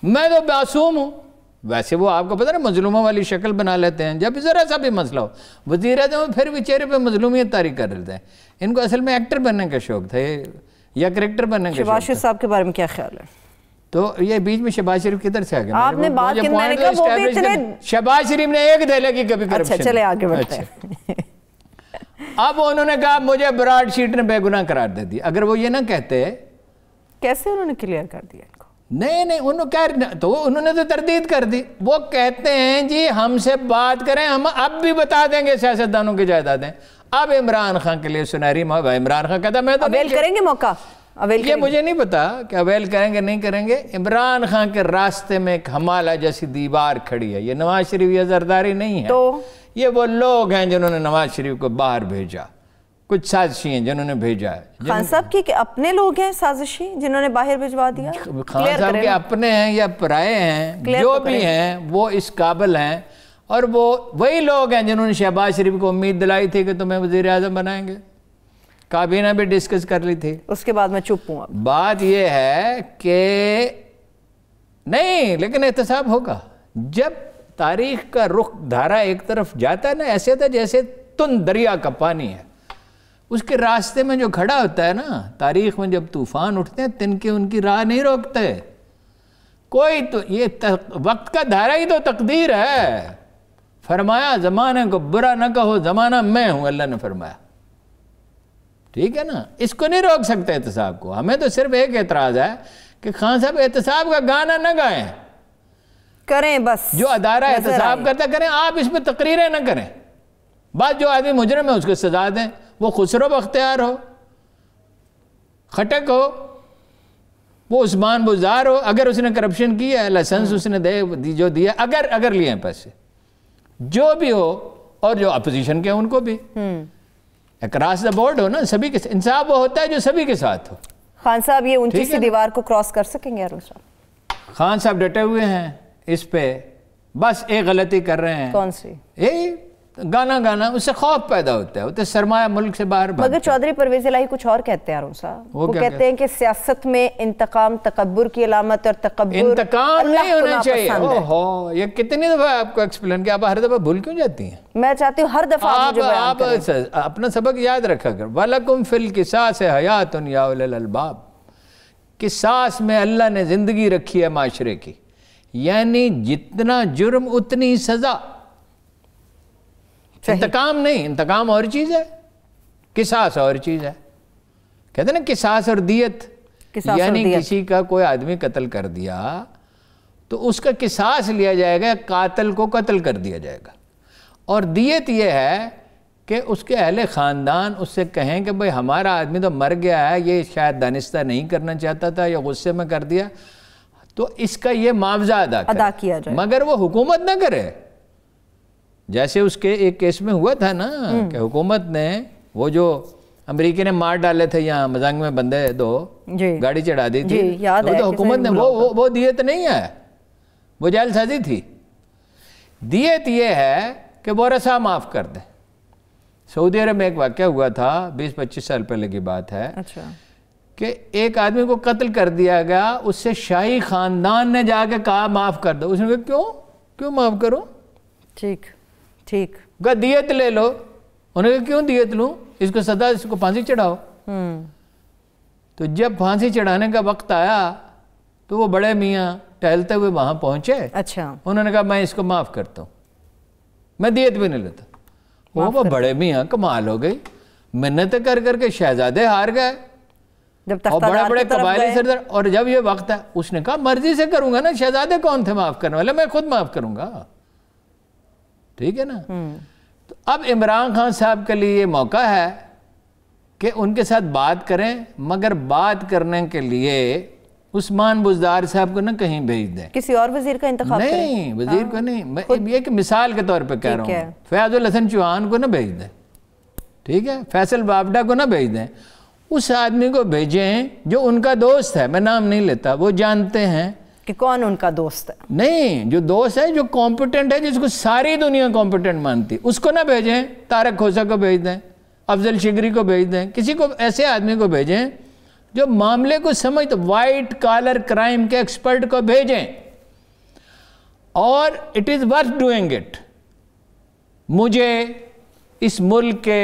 میں تو معصوم ہوں. ویسے وہ آپ کو پتہ ہے مظلوموں والی شکل بنا لیتے ہیں جب ذرا سا بھی مسئلہ ہو. وزیر اعظم پھر بھی چہرے پہ مظلومیت طاری کر لیتے ہیں. ان کو اصل میں ایکٹر بننے کا شوق تھا یا کریکٹر بننے کا شوق تھا. شہباز شریف صاحب کے بارے میں کیا خیال ہے؟ تو یہ بیچ میں شہباز شریف کدھر سے آگے؟ آپ نے بات کی، میں نے کہا وہ بھی اتنے، شہباز شریف نے ایک دہلے کی کبھی کرپشن. اچھا چلے آگے بڑھتے ہیں. اب انہوں نے کہا مجھے براڈ شیٹ نے بے گناہ قرار دے دی. اگر وہ یہ نہ کہتے، کیسے انہوں نے کلیئر کر دیا ان کو؟ نہیں انہوں نے تو تردید کر دی. وہ کہتے ہیں جی ہم سے بات کریں، ہم اب بھی بتا دیں گے سیاستدانوں کی جائیدادیں. اب عمران خان کے لیے سنہری موقع. عمران خان کہتا میں تو اویل کریں گے موقع، یہ مجھے نہیں پتا کہ اویل کریں گے نہیں کریں گے. عمران خان کے راستے میں ایک ہمالہ جیسی دیوار کھڑی ہے. یہ نواز شریف یا زرداری نہیں ہے، تو یہ وہ لوگ ہیں جنہوں نے نواز شریف کو باہر بھیجا. کچھ سازشی ہیں جنہوں نے بھیجا ہے. خان صاحب کی کہ اپنے لوگ ہیں سازشی جنہوں نے باہر بھجوا دیا؟ خان صاحب کے اپنے ہیں یا پرائے ہیں، جو بھی ہیں وہ اس قابل ہیں. اور وہ وہی لوگ ہیں جنہوں نے شہباز شریف کو امید دلائی تھی کہ تمہیں وزیر اعظم بنائیں گے. کابینہ بھی ڈسکس کر لی تھی. اس کے بعد میں چپ ہوں. بات یہ ہے کہ نہیں، لیکن احتساب ہوگا. جب تاریخ کا رخ دھارا ایک طرف جاتا ہے نا، ایسے تھا جیسے تن دریا کا پانی ہے. اس کے راستے میں جو کھڑا ہوتا ہے نا، تاریخ میں جب طوفان اٹھتے ہیں تنکے ان کی راہ نہیں روکتے کوئی. تو یہ وقت کا دھارا ہی تو تقدیر ہے. فرمایا زمانے کو برا نہ کہو، زمانہ میں ہوں، اللہ نے فرمایا. ٹھیک ہے نا، اس کو نہیں روک سکتے احتساب کو. ہمیں تو صرف ایک اعتراض ہے کہ خان صاحب احتساب کا گانا نہ گائیں، کریں بس جو ادارہ احتساب کرتا کریں، آپ اس میں تقریریں نہ کریں. بعد جو آدمی مجرم ہے اس کو سزا دیں. وہ خسرو بختیار ہو، خٹک ہو، وہ عثمان بزار ہو، اگر اس نے کرپشن کی ہے، لائسنس اس نے جو دیا، اگر لیے ہیں پیسے، جو بھی ہو، اور جو اپوزیشن کے ان کو بھی اکراس دا بورڈ ہو نا، سبھی کے انصاف وہ ہوتا ہے جو سبھی کے ساتھ ہو. خان صاحب یہ اونچی سی دیوار کو کراس کر سکیں گے ارون صاحب؟ خان صاحب ڈٹے ہوئے ہیں اس پہ. بس ایک غلطی کر رہے ہیں. کون سی؟ گانا اس سے خوف پیدا ہوتا ہے، وہ سرمایہ ملک سے باہر. مگر چودھری پرویز الہی کچھ اور کہتے ہیں ارون صاحب. وہ کہتے ہیں کہ سیاست میں انتقام تکبر کی علامت، اور تکبر انتقام نہیں ہونا چاہیے. اوہو، یہ کتنی دفعہ آپ کو ایکسپلین کیا، آپ ہر دفعہ بھول کیوں جاتی ہیں؟ میں چاہتی ہوں ہر دفعہ آپ اپنا سبق یاد رکھا کر. وَلَكُمْ فِي الْقِصَاصِ حَيَاتٌ يَا أُولِي الْأَلْبَابِ. قصاص میں اللہ نے زندگی رکھی ہے معاشرے کی، یعنی جتنا جرم اتنی سزا. انتقام نہیں، انتقام اور چیز ہے. قصاص اور چیز ہے. کہتے ہیں نا قصاص اور دیت, یعنی کسی کا کوئی آدمی قتل کر دیا تو اس کا قصاص لیا جائے گا, قاتل کو قتل کر دیا جائے گا. اور دیت یہ ہے کہ اس کے اہل خاندان اس سے کہیں کہ بھئی ہمارا آدمی تو مر گیا ہے, یہ شاید دانستہ نہیں کرنا چاہتا تھا یا غصے میں کر دیا, تو اس کا یہ معاوضہ ادا کیا جائے, مگر وہ حکومت نہ کرے. جیسے اس کے ایک کیس میں ہوا تھا نا کہ حکومت نے وہ جو امریکی نے مار ڈالے تھے یہاں مزنگ میں بندے دو, گاڑی چڑھا دی تھی, تو حکومت نے وہ دیت نہیں ہے, وہ جیل سازی تھی. دیت یہ ہے کہ ورثہ معاف کر دیں. سعودی عرب میں ایک واقعہ ہوا تھا 20-25 سال پہلے کی بات ہے کہ ایک آدمی کو قتل کر دیا گیا, اس سے شاہی خاندان نے جا کے کہا معاف کر دو. اس نے کہا کیوں معاف کرو, ٹھیک کہا دیت لے لو. انہوں نے کہا کیوں دیت لوں, اس کو سزا, اس کو پھانسی چڑھاؤ. تو جب پھانسی چڑھانے کا وقت آیا تو وہ بڑے میاں ٹہلتے ہوئے وہاں پہنچے. انہوں نے کہا میں اس کو معاف کرتا ہوں, میں دیت بھی نہیں لیتا. وہ بڑے میاں کمال ہو گئی, منتیں کر کر کے شہزادے ہار گئے اور بڑے بڑے قبائلی سردار. اور جب یہ وقت ہے, اس نے کہا مرضی سے کروں گا نا, شہزادے کون تھے معاف کرنے والے, میں خود معاف کروں گا. ٹھیک ہے نا. تو اب عمران خان صاحب کے لیے یہ موقع ہے کہ ان کے ساتھ بات کریں, مگر بات کرنے کے لیے عثمان بزدار صاحب کو نہ کہیں بھیج دیں, کسی اور وزیر کا انتخاب کریں. نہیں, وزیر کو نہیں, میں یہ کہ مثال کے طور پہ کہہ رہا ہوں, فیاض الحسن چوہان کو نہ بھیج دیں, ٹھیک ہے, فیصل بابڈا کو نہ بھیج دیں. اس آدمی کو بھیجیں جو ان کا دوست ہے, میں نام نہیں لیتا, وہ جانتے ہیں کہ کون ان کا دوست ہے. نہیں, جو دوست ہے, جو کمپیٹنٹ ہے, جس کو ساری دنیا کمپیٹنٹ مانتی, اس کو نہ بھیجیں. طارق کھوسا کو بھیج دیں, افضل شگری کو بھیج دیں, کسی کو ایسے آدمی کو بھیجیں جو معاملے کو سمجھتے, وائٹ کالر کرائم کے ایکسپرٹ کو بھیجیں. اور it is worth doing it. مجھے اس ملک کے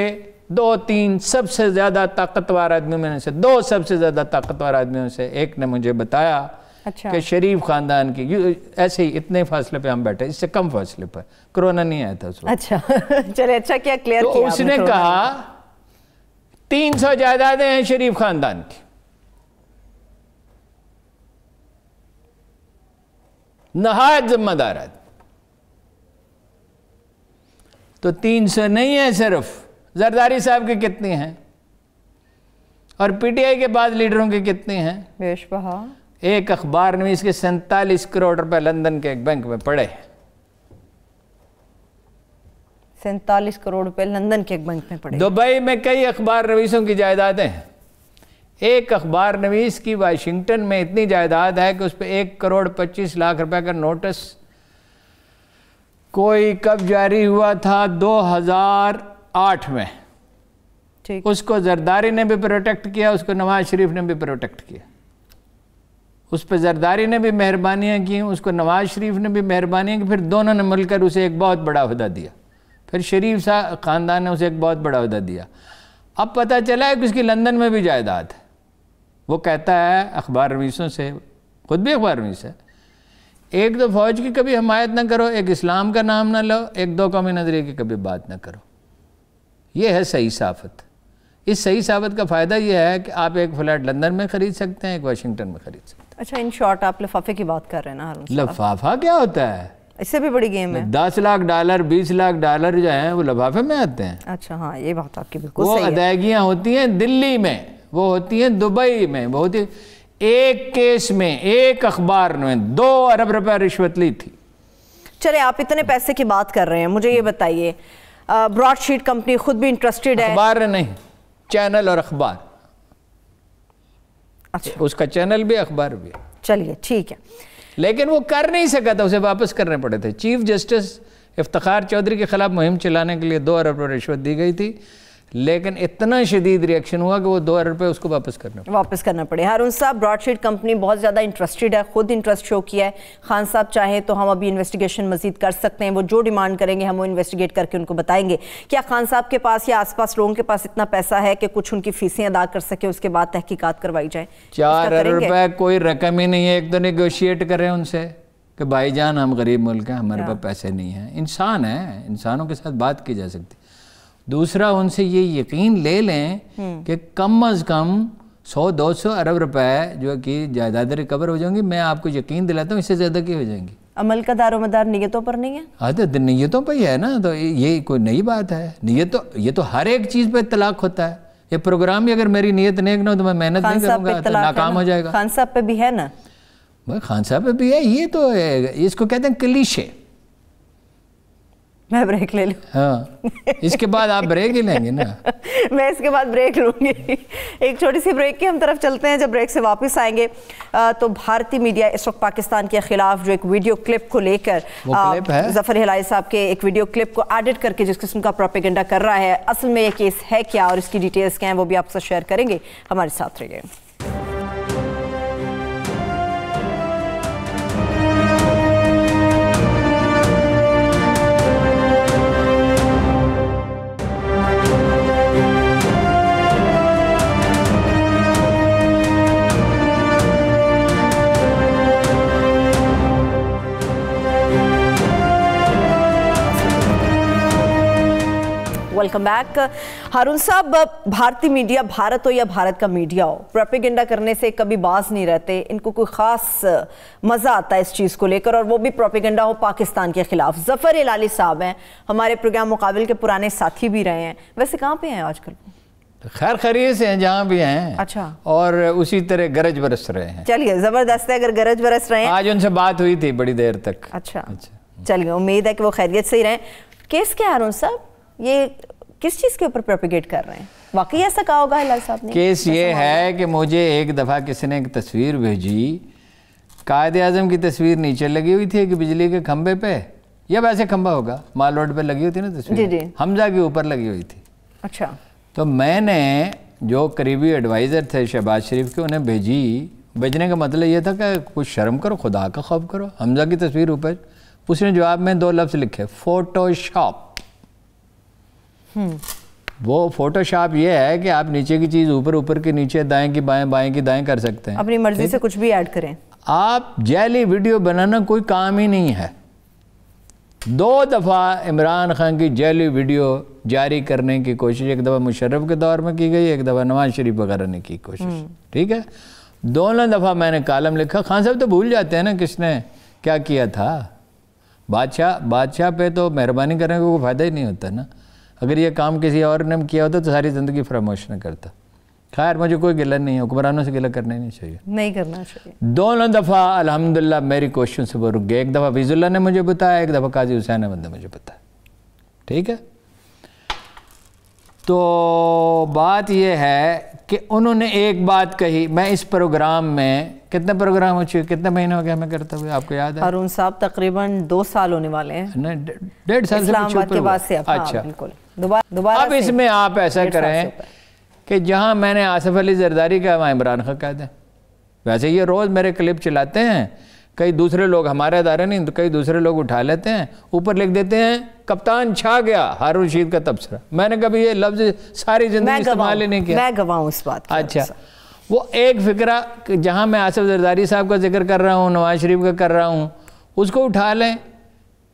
2-3 سب سے زیادہ طاقتور آدمیوں میں سے 2 سب سے زیادہ طاقتور آدمیوں سے ایک نے مجھے بتایا کہ شریف خاندان کی, ایسے ہی اتنے فاصلے پہ ہم بیٹھے, اس سے کم فاصلے پر, کرونا نہیں آیا تھا اس وقت. چلے اچھا کیا کلیئر کیا. تو اس نے کہا 300 جائیدادیں ہیں شریف خاندان کی, نہایت ذمہ دار ہے. تو 300 نہیں ہے صرف, زرداری صاحب کی کتنی ہیں اور پی ٹی آئی کے بعد لیڈروں کی کتنی ہیں. بیش بہا. ایک اخبار نویس کے 47 کروڑ روپے لندن کے ایک بینک میں پڑے. 47 کروڑ روپے لندن کے ایک بینک میں پڑے. دبئی میں کئی اخبار نویسوں کی جائیدادیں ہیں. ایک اخبار نویس کی واشنگٹن میں اتنی جائیداد ہے کہ اس پہ 1 کروڑ 25 لاکھ روپے کا نوٹس کوئی کب جاری ہوا تھا, 2008 میں. اس کو زرداری نے بھی پروٹیکٹ کیا, اس کو نواز شریف نے بھی پروٹیکٹ کیا. اس پہ زرداری نے بھی مہربانیاں کی, اس کو نواز شریف نے بھی مہربانیاں کی, پھر دونوں نے مل کر اسے ایک بہت بڑا عہدہ دیا. پھر شریف صاحب خاندان نے اسے ایک بہت بڑا عہدہ دیا. اب پتہ چلا ہے کہ اس کی لندن میں بھی جائیداد ہے. وہ کہتا ہے اخبار نویسوں سے, خود بھی اخبار نویس ہے, ایک تو فوج کی کبھی حمایت نہ کرو, ایک اسلام کا نام نہ لو, ایک 2 قومی نظریے کی کبھی بات نہ کرو. یہ ہے صحیح صحافت. اس صحیح صحافت کا فائدہ یہ ہے کہ آپ ایک فلیٹ لندن میں خرید سکتے ہیں, ایک واشنگٹن میں خرید سکتے ہیں. اچھا, ان شارٹ آپ لفافے کی بات کر رہے ہیں نا ہارون صاحب. لفافہ کیا ہوتا ہے؟ اس سے بھی بڑی گیم ہے. 10 لاکھ ڈالر 20 لاکھ ڈالر جو ہیں وہ لفافے میں آتے ہیں. اچھا ہاں, یہ بات آپ کی بالکل صحیح ہے. وہ ادائیگیاں ہوتی ہیں دلی میں, وہ ہوتی ہیں دبئی میں, وہ ہوتی. ایک کیس میں ایک اخبار نے 2 ارب روپے رشوت لی تھی. چلے آپ اتنے پیسے کی بات کر رہے ہیں, مجھے یہ بتائیے, براڈ شیٹ کمپنی خود بھی انٹرسٹڈ ہے. اخبار نہیں, چینل اور اخبار. اچھا, اس کا چینل بھی اخبار بھی. چلیے ٹھیک ہے, لیکن وہ کر نہیں سکا تھا, اسے واپس کرنے پڑے تھے. چیف جسٹس افتخار چودھری کے خلاف مہم چلانے کے لیے 2 ارب روپے رشوت دی گئی تھی, لیکن اتنا شدید ریئیکشن ہوا کہ وہ 2 ارب روپے اس کو واپس کرنا پڑے. ہارون صاحب, براڈ شیٹ کمپنی بہت زیادہ انٹرسٹڈ ہے, خود انٹرسٹ شو کیا ہے. خان صاحب چاہیں تو ہم ابھی انویسٹیگیشن مزید کر سکتے ہیں, وہ جو ڈیمانڈ کریں گے ہم وہ انویسٹیگیٹ کر کے ان کو بتائیں گے. کیا خان صاحب کے پاس یا آس پاس لوگوں کے پاس اتنا پیسہ ہے کہ کچھ ان کی فیسیں ادا کر سکے, اس کے بعد تحقیقات کروائی جائے؟ 4 ارب روپے کوئی رقم ہی نہیں ہے. ایک تو نیگوشیٹ کریں ان سے کہ بھائی جان ہم غریب ملک ہیں, ہمارے پاس پیسے نہیں ہیں. انسان ہیں, انسانوں کے ساتھ بات کی جا سکتی. دوسرا ان سے یہ یقین لے لیں کہ کم از کم 100-200 ارب روپے جو کہ جائیداد ریکور ہو جائیں گی. میں آپ کو یقین دلاتا ہوں اس سے زیادہ کی ہو جائیں گی. عمل کا دار و مدار نیتوں پر نہیں ہے. ہاں تو نیتوں پہ ہی ہے نا. تو یہ کوئی نئی بات ہے. یہ تو ہر ایک چیز پہ اطلاق ہوتا ہے. یہ پروگرام بھی اگر میری نیت نیک نہ ہو تو میں محنت نہیں کروں گا تو ناکام ہو جائے گا. خان صاحب پہ بھی ہے نا. خان صاحب پہ بھی ہے. یہ تو اس کو کہتے ہیں کلیشے. میں بریک لے لوں. ہاں اس کے بعد آپ بریک ہی لیں گے نا. میں اس کے بعد بریک لوں گی. ایک چھوٹی سی بریک کی ہم طرف چلتے ہیں. جب بریک سے واپس آئیں گے تو بھارتی میڈیا اس وقت پاکستان کے خلاف جو ایک ویڈیو کلپ کو لے کر ظفر ہلالی صاحب کے ایک ویڈیو کلپ کو ایڈٹ کر کے جس قسم کا پروپیگنڈا کر رہا ہے, اصل میں یہ کیس ہے کیا اور اس کی ڈیٹیلز کیا ہیں وہ بھی آپ سے شیئر کریں گے. ہمارے ساتھ رہیے. Welcome back. ہارون صاحب, بھارتی میڈیا, بھارت ہو یا بھارت کا میڈیا ہو, پروپیگنڈا کرنے سے کبھی باز نہیں رہتے. ان کو کوئی خاص مزہ آتا ہے اس چیز کو لے کر, اور وہ بھی پروپیگنڈا ہو پاکستان کے خلاف. ظفر ہلالی صاحب ہیں, ہمارے پروگرام مقابل کے پرانے ساتھی بھی رہے ہیں. ویسے کہاں پہ ہیں آج کل؟ خیر خیریت سے ہیں جہاں بھی ہیں. اچھا. اور اسی طرح گرج برس رہے ہیں. چلیے زبردست ہے اگر گرج برس رہے ہیں. آج ان سے بات ہوئی تھی بڑی دیر تک. اچھا چلیے, امید ہے کہ وہ خیریت سے ہی رہیں. کیس کیا ہے ہارون صاحب؟ یہ کس چیز کے اوپر پروپیگیٹ کر رہے ہیں؟ واقعی ایسا کہا ہوگا ہلال صاحب نے؟ کیس یہ ہے کہ مجھے ایک دفعہ کسی نے ایک تصویر بھیجی, قائد اعظم کی تصویر نیچے لگی ہوئی تھی کہ بجلی کے کھمبے پہ, یا ویسے کھمبا ہوگا, مال روڈ پہ لگی ہوئی تھی نا تصویر, حمزہ کے اوپر لگی ہوئی تھی. اچھا. تو میں نے جو قریبی ایڈوائزر تھے شہباز شریف کے, انہیں بھیجی. بھیجنے کا مطلب یہ تھا کہ کچھ شرم کرو, خدا کا خوف کرو, حمزہ کی تصویر اوپر. اس نے جواب میں 2 لفظ لکھے, فوٹو شاپ. وہ فوٹو شاپ یہ ہے کہ آپ نیچے کی چیز اوپر کے نیچے, دائیں کی بائیں, بائیں کی دائیں کر سکتے ہیں, اپنی مرضی سے کچھ بھی ایڈ کریں. آپ جعلی ویڈیو بنانا کوئی کام ہی نہیں ہے. 2 دفعہ عمران خان کی جعلی ویڈیو جاری کرنے کی کوشش, ایک دفعہ مشرف کے دور میں کی گئی, ایک دفعہ نواز شریف وغیرہ نے کی کوشش. ٹھیک ہے, دونوں دفعہ میں نے کالم لکھا. خان صاحب تو بھول جاتے ہیں نا کس نے کیا کیا تھا. بادشاہ پہ تو مہربانی کرنے کو کوئی فائدہ ہی نہیں ہوتا نا. اگر یہ کام کسی اور نے کیا ہوتا تو ساری زندگی فراموش نہ کرتا. خیر مجھے کوئی گلہ نہیں ہے, حکمرانوں سے گلہ کرنا ہی نہیں چاہیے, نہیں کرنا چاہیے. دونوں دفعہ الحمدللہ میری کوششوں سے وہ رک گئے. ایک دفعہ فیض اللہ نے مجھے بتایا, ایک دفعہ قاضی حسین احمد نے مجھے بتایا. ٹھیک ہے, تو بات یہ ہے کہ انہوں نے ایک بات کہی. میں اس پروگرام میں کتنے پروگرام ہو چکے, کتنے مہینے ہو گئے ہمیں کرتے ہوئے, آپ کو یاد ہے؟ ہارون صاحب تقریباً 2 سال ہونے والے ہیں. 1.5 سال سے اسلام آباد کے بعد سے. اچھا بالکل. دوبارہ اب اس میں آپ ایسا کریں کہ جہاں میں نے آصف علی زرداری کا, وہاں عمران خان کہہ دیں. ویسے یہ روز میرے کلپ چلاتے ہیں, کئی دوسرے لوگ, ہمارے ادارے نہیں تو کئی دوسرے لوگ اٹھا لیتے ہیں, اوپر لکھ دیتے ہیں کپتان چھا گیا ہارون رشید کا تبصرہ. میں نے کبھی یہ لفظ ساری زندگی استعمال ہی نہیں کیا. میں گواہ ہوں اس بات. اچھا, وہ ایک فکرہ جہاں میں آصف زرداری صاحب کا ذکر کر رہا ہوں, نواز شریف کا کر رہا ہوں, اس کو اٹھا لیں.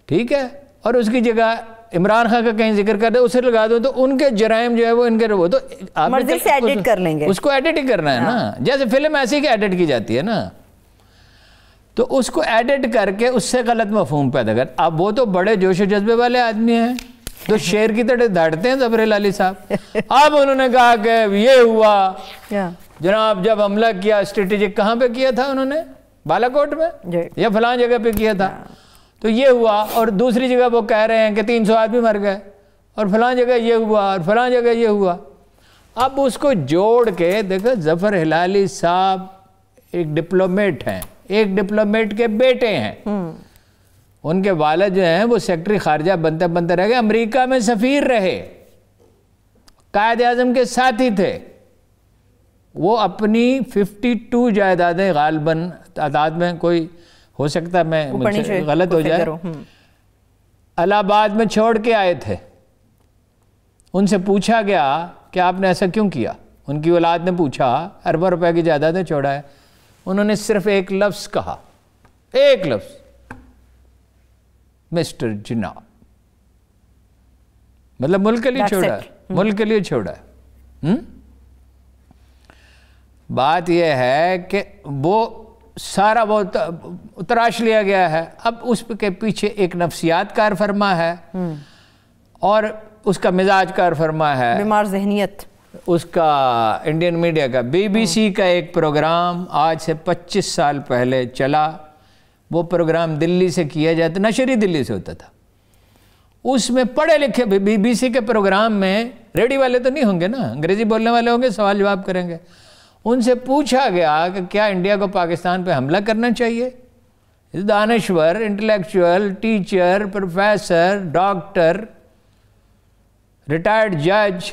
ٹھیک ہے, اور اس کی جگہ عمران خان کا کہیں ذکر کر دیں, اسے لگا دو, تو ان کے جرائم جو ہے وہ ان کے وہ تو مرضی سے ایڈٹ کر لیں گے. اس کو ایڈٹ ہی کرنا ہے نا, جیسے فلم ایسی کہ ایڈٹ کی جاتی ہے نا, تو اس کو ایڈٹ کر کے اس سے غلط مفہوم پیدا کر. اب وہ تو بڑے جوش و جذبے والے آدمی ہیں, تو شیر کی طرح دھاڑتے ہیں ظفر ہلالی صاحب. اب انہوں نے کہا کہ یہ ہوا جناب, جب حملہ کیا اسٹریٹجک, کہاں پہ کیا تھا انہوں نے, بالا کوٹ میں یا فلاں جگہ پہ کیا تھا, تو یہ ہوا. اور دوسری جگہ وہ کہہ رہے ہیں کہ 300 آدمی مر گئے, اور فلاں جگہ یہ ہوا, اور فلاں جگہ یہ ہوا. اب اس کو جوڑ کے دیکھو, ظفر ہلالی صاحب ایک ڈپلومیٹ ہیں, ایک ڈپلومیٹ کے بیٹے ہیں. ان کے والد جو ہیں وہ سیکرٹری خارجہ بنتے رہ گئے, امریکہ میں سفیر رہے, قائد اعظم کے ساتھی تھے. وہ اپنی 52 جائیدادیں غالباً, تعداد میں کوئی ہو سکتا ہے میں غلط ہو جائے, الہ آباد میں چھوڑ کے آئے تھے. ان سے پوچھا گیا کہ آپ نے ایسا کیوں کیا, ان کی اولاد نے پوچھا, اربوں روپے کی جائیدادیں چھوڑا ہے. انہوں نے صرف ایک لفظ کہا, ایک لفظ, مسٹر جناب. مطلب ملک کے لیے چھوڑا ہے، ملک کے لیے چھوڑا ہے۔ بات یہ ہے کہ وہ سارا وہ تراش لیا گیا ہے، اب اس کے پیچھے ایک نفسیات کار فرما ہے اور اس کا مزاج کار فرما ہے، بیمار ذہنیت۔ اس کا انڈین میڈیا کا بی بی سی کا ایک پروگرام آج سے 25 سال پہلے چلا، وہ پروگرام دلی سے کیا جاتا، نشری دلی سے ہوتا تھا، اس میں پڑھے لکھے بی بی سی کے پروگرام میں ریڈیو والے تو نہیں ہوں گے نا، انگریزی بولنے والے ہوں گے، سوال جواب کریں گے، ان سے پوچھا گیا کہ کیا انڈیا کو پاکستان پہ حملہ کرنا چاہیے؟ دانشور، intellectual, teacher, professor, doctor, retired جج،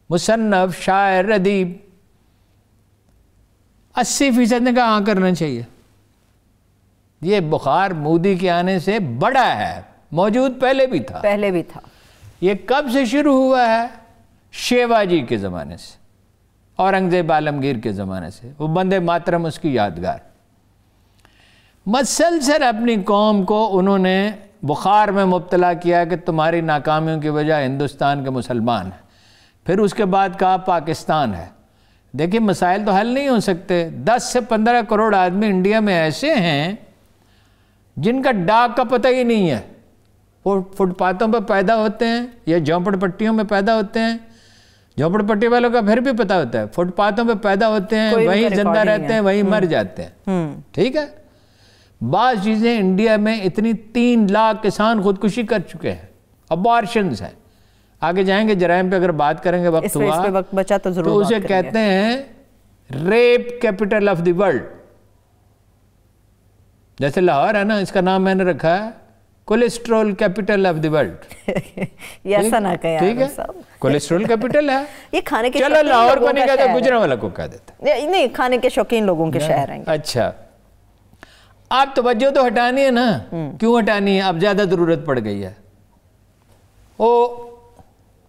مصنف، شاعر، ادیب، 80% نے کہا ہاں کرنا چاہیے۔ یہ بخار مودی کے آنے سے بڑا ہے، موجود پہلے بھی تھا، یہ کب سے شروع ہوا ہے؟ شیواجی کے زمانے سے، اورنگزیب عالمگیر کے زمانے سے، وہ بندے ماترم اس کی یادگار۔ مسلسل اپنی قوم کو انہوں نے بخار میں مبتلا کیا کہ تمہاری ناکامیوں کی وجہ ہندوستان کے مسلمان ہیں، پھر اس کے بعد کہا پاکستان ہے۔ دیکھیں مسائل تو حل نہیں ہو سکتے، 10 سے 15 کروڑ آدمی انڈیا میں ایسے ہیں جن کا ڈاک کا پتہ ہی نہیں ہے، وہ فٹ پاتھوں پہ پیدا ہوتے ہیں یا جھونپڑ پٹیوں میں پیدا ہوتے ہیں، جھونپڑ پٹی والوں کا پھر بھی پتہ ہوتا ہے، فٹ پاتھوں پہ پیدا ہوتے ہیں، وہیں زندہ رہتے ہیں، وہیں مر جاتے ہیں، ٹھیک ہے۔ بعض چیزیں انڈیا میں اتنی 3 لاکھ کسان خودکشی کر چکے ہیں، ابارشنز ہیں، آگے جائیں گے جرائم پہ اگر بات کریں گے، وقت ہوا تو اسے کہتے ہیں rape capital of the world. جیسے لاہور ہے نا، اس کا نام میں نے رکھا ہے cholesterol capital of the world, یہ ایسا نہ کہا، ٹھیک ہے، کولیسٹرول کیپٹل ہے، یہ کھانے کے چلو لاہور کو نہیں کہتے، گجرانوالہ کو کہہ دیتے، نہیں کھانے کے شوقین لوگوں کے شہر ہیں۔ اچھا، آپ توجہ تو ہٹانی ہے نا، کیوں ہٹانی ہے؟ اب زیادہ ضرورت پڑ گئی ہے۔ وہ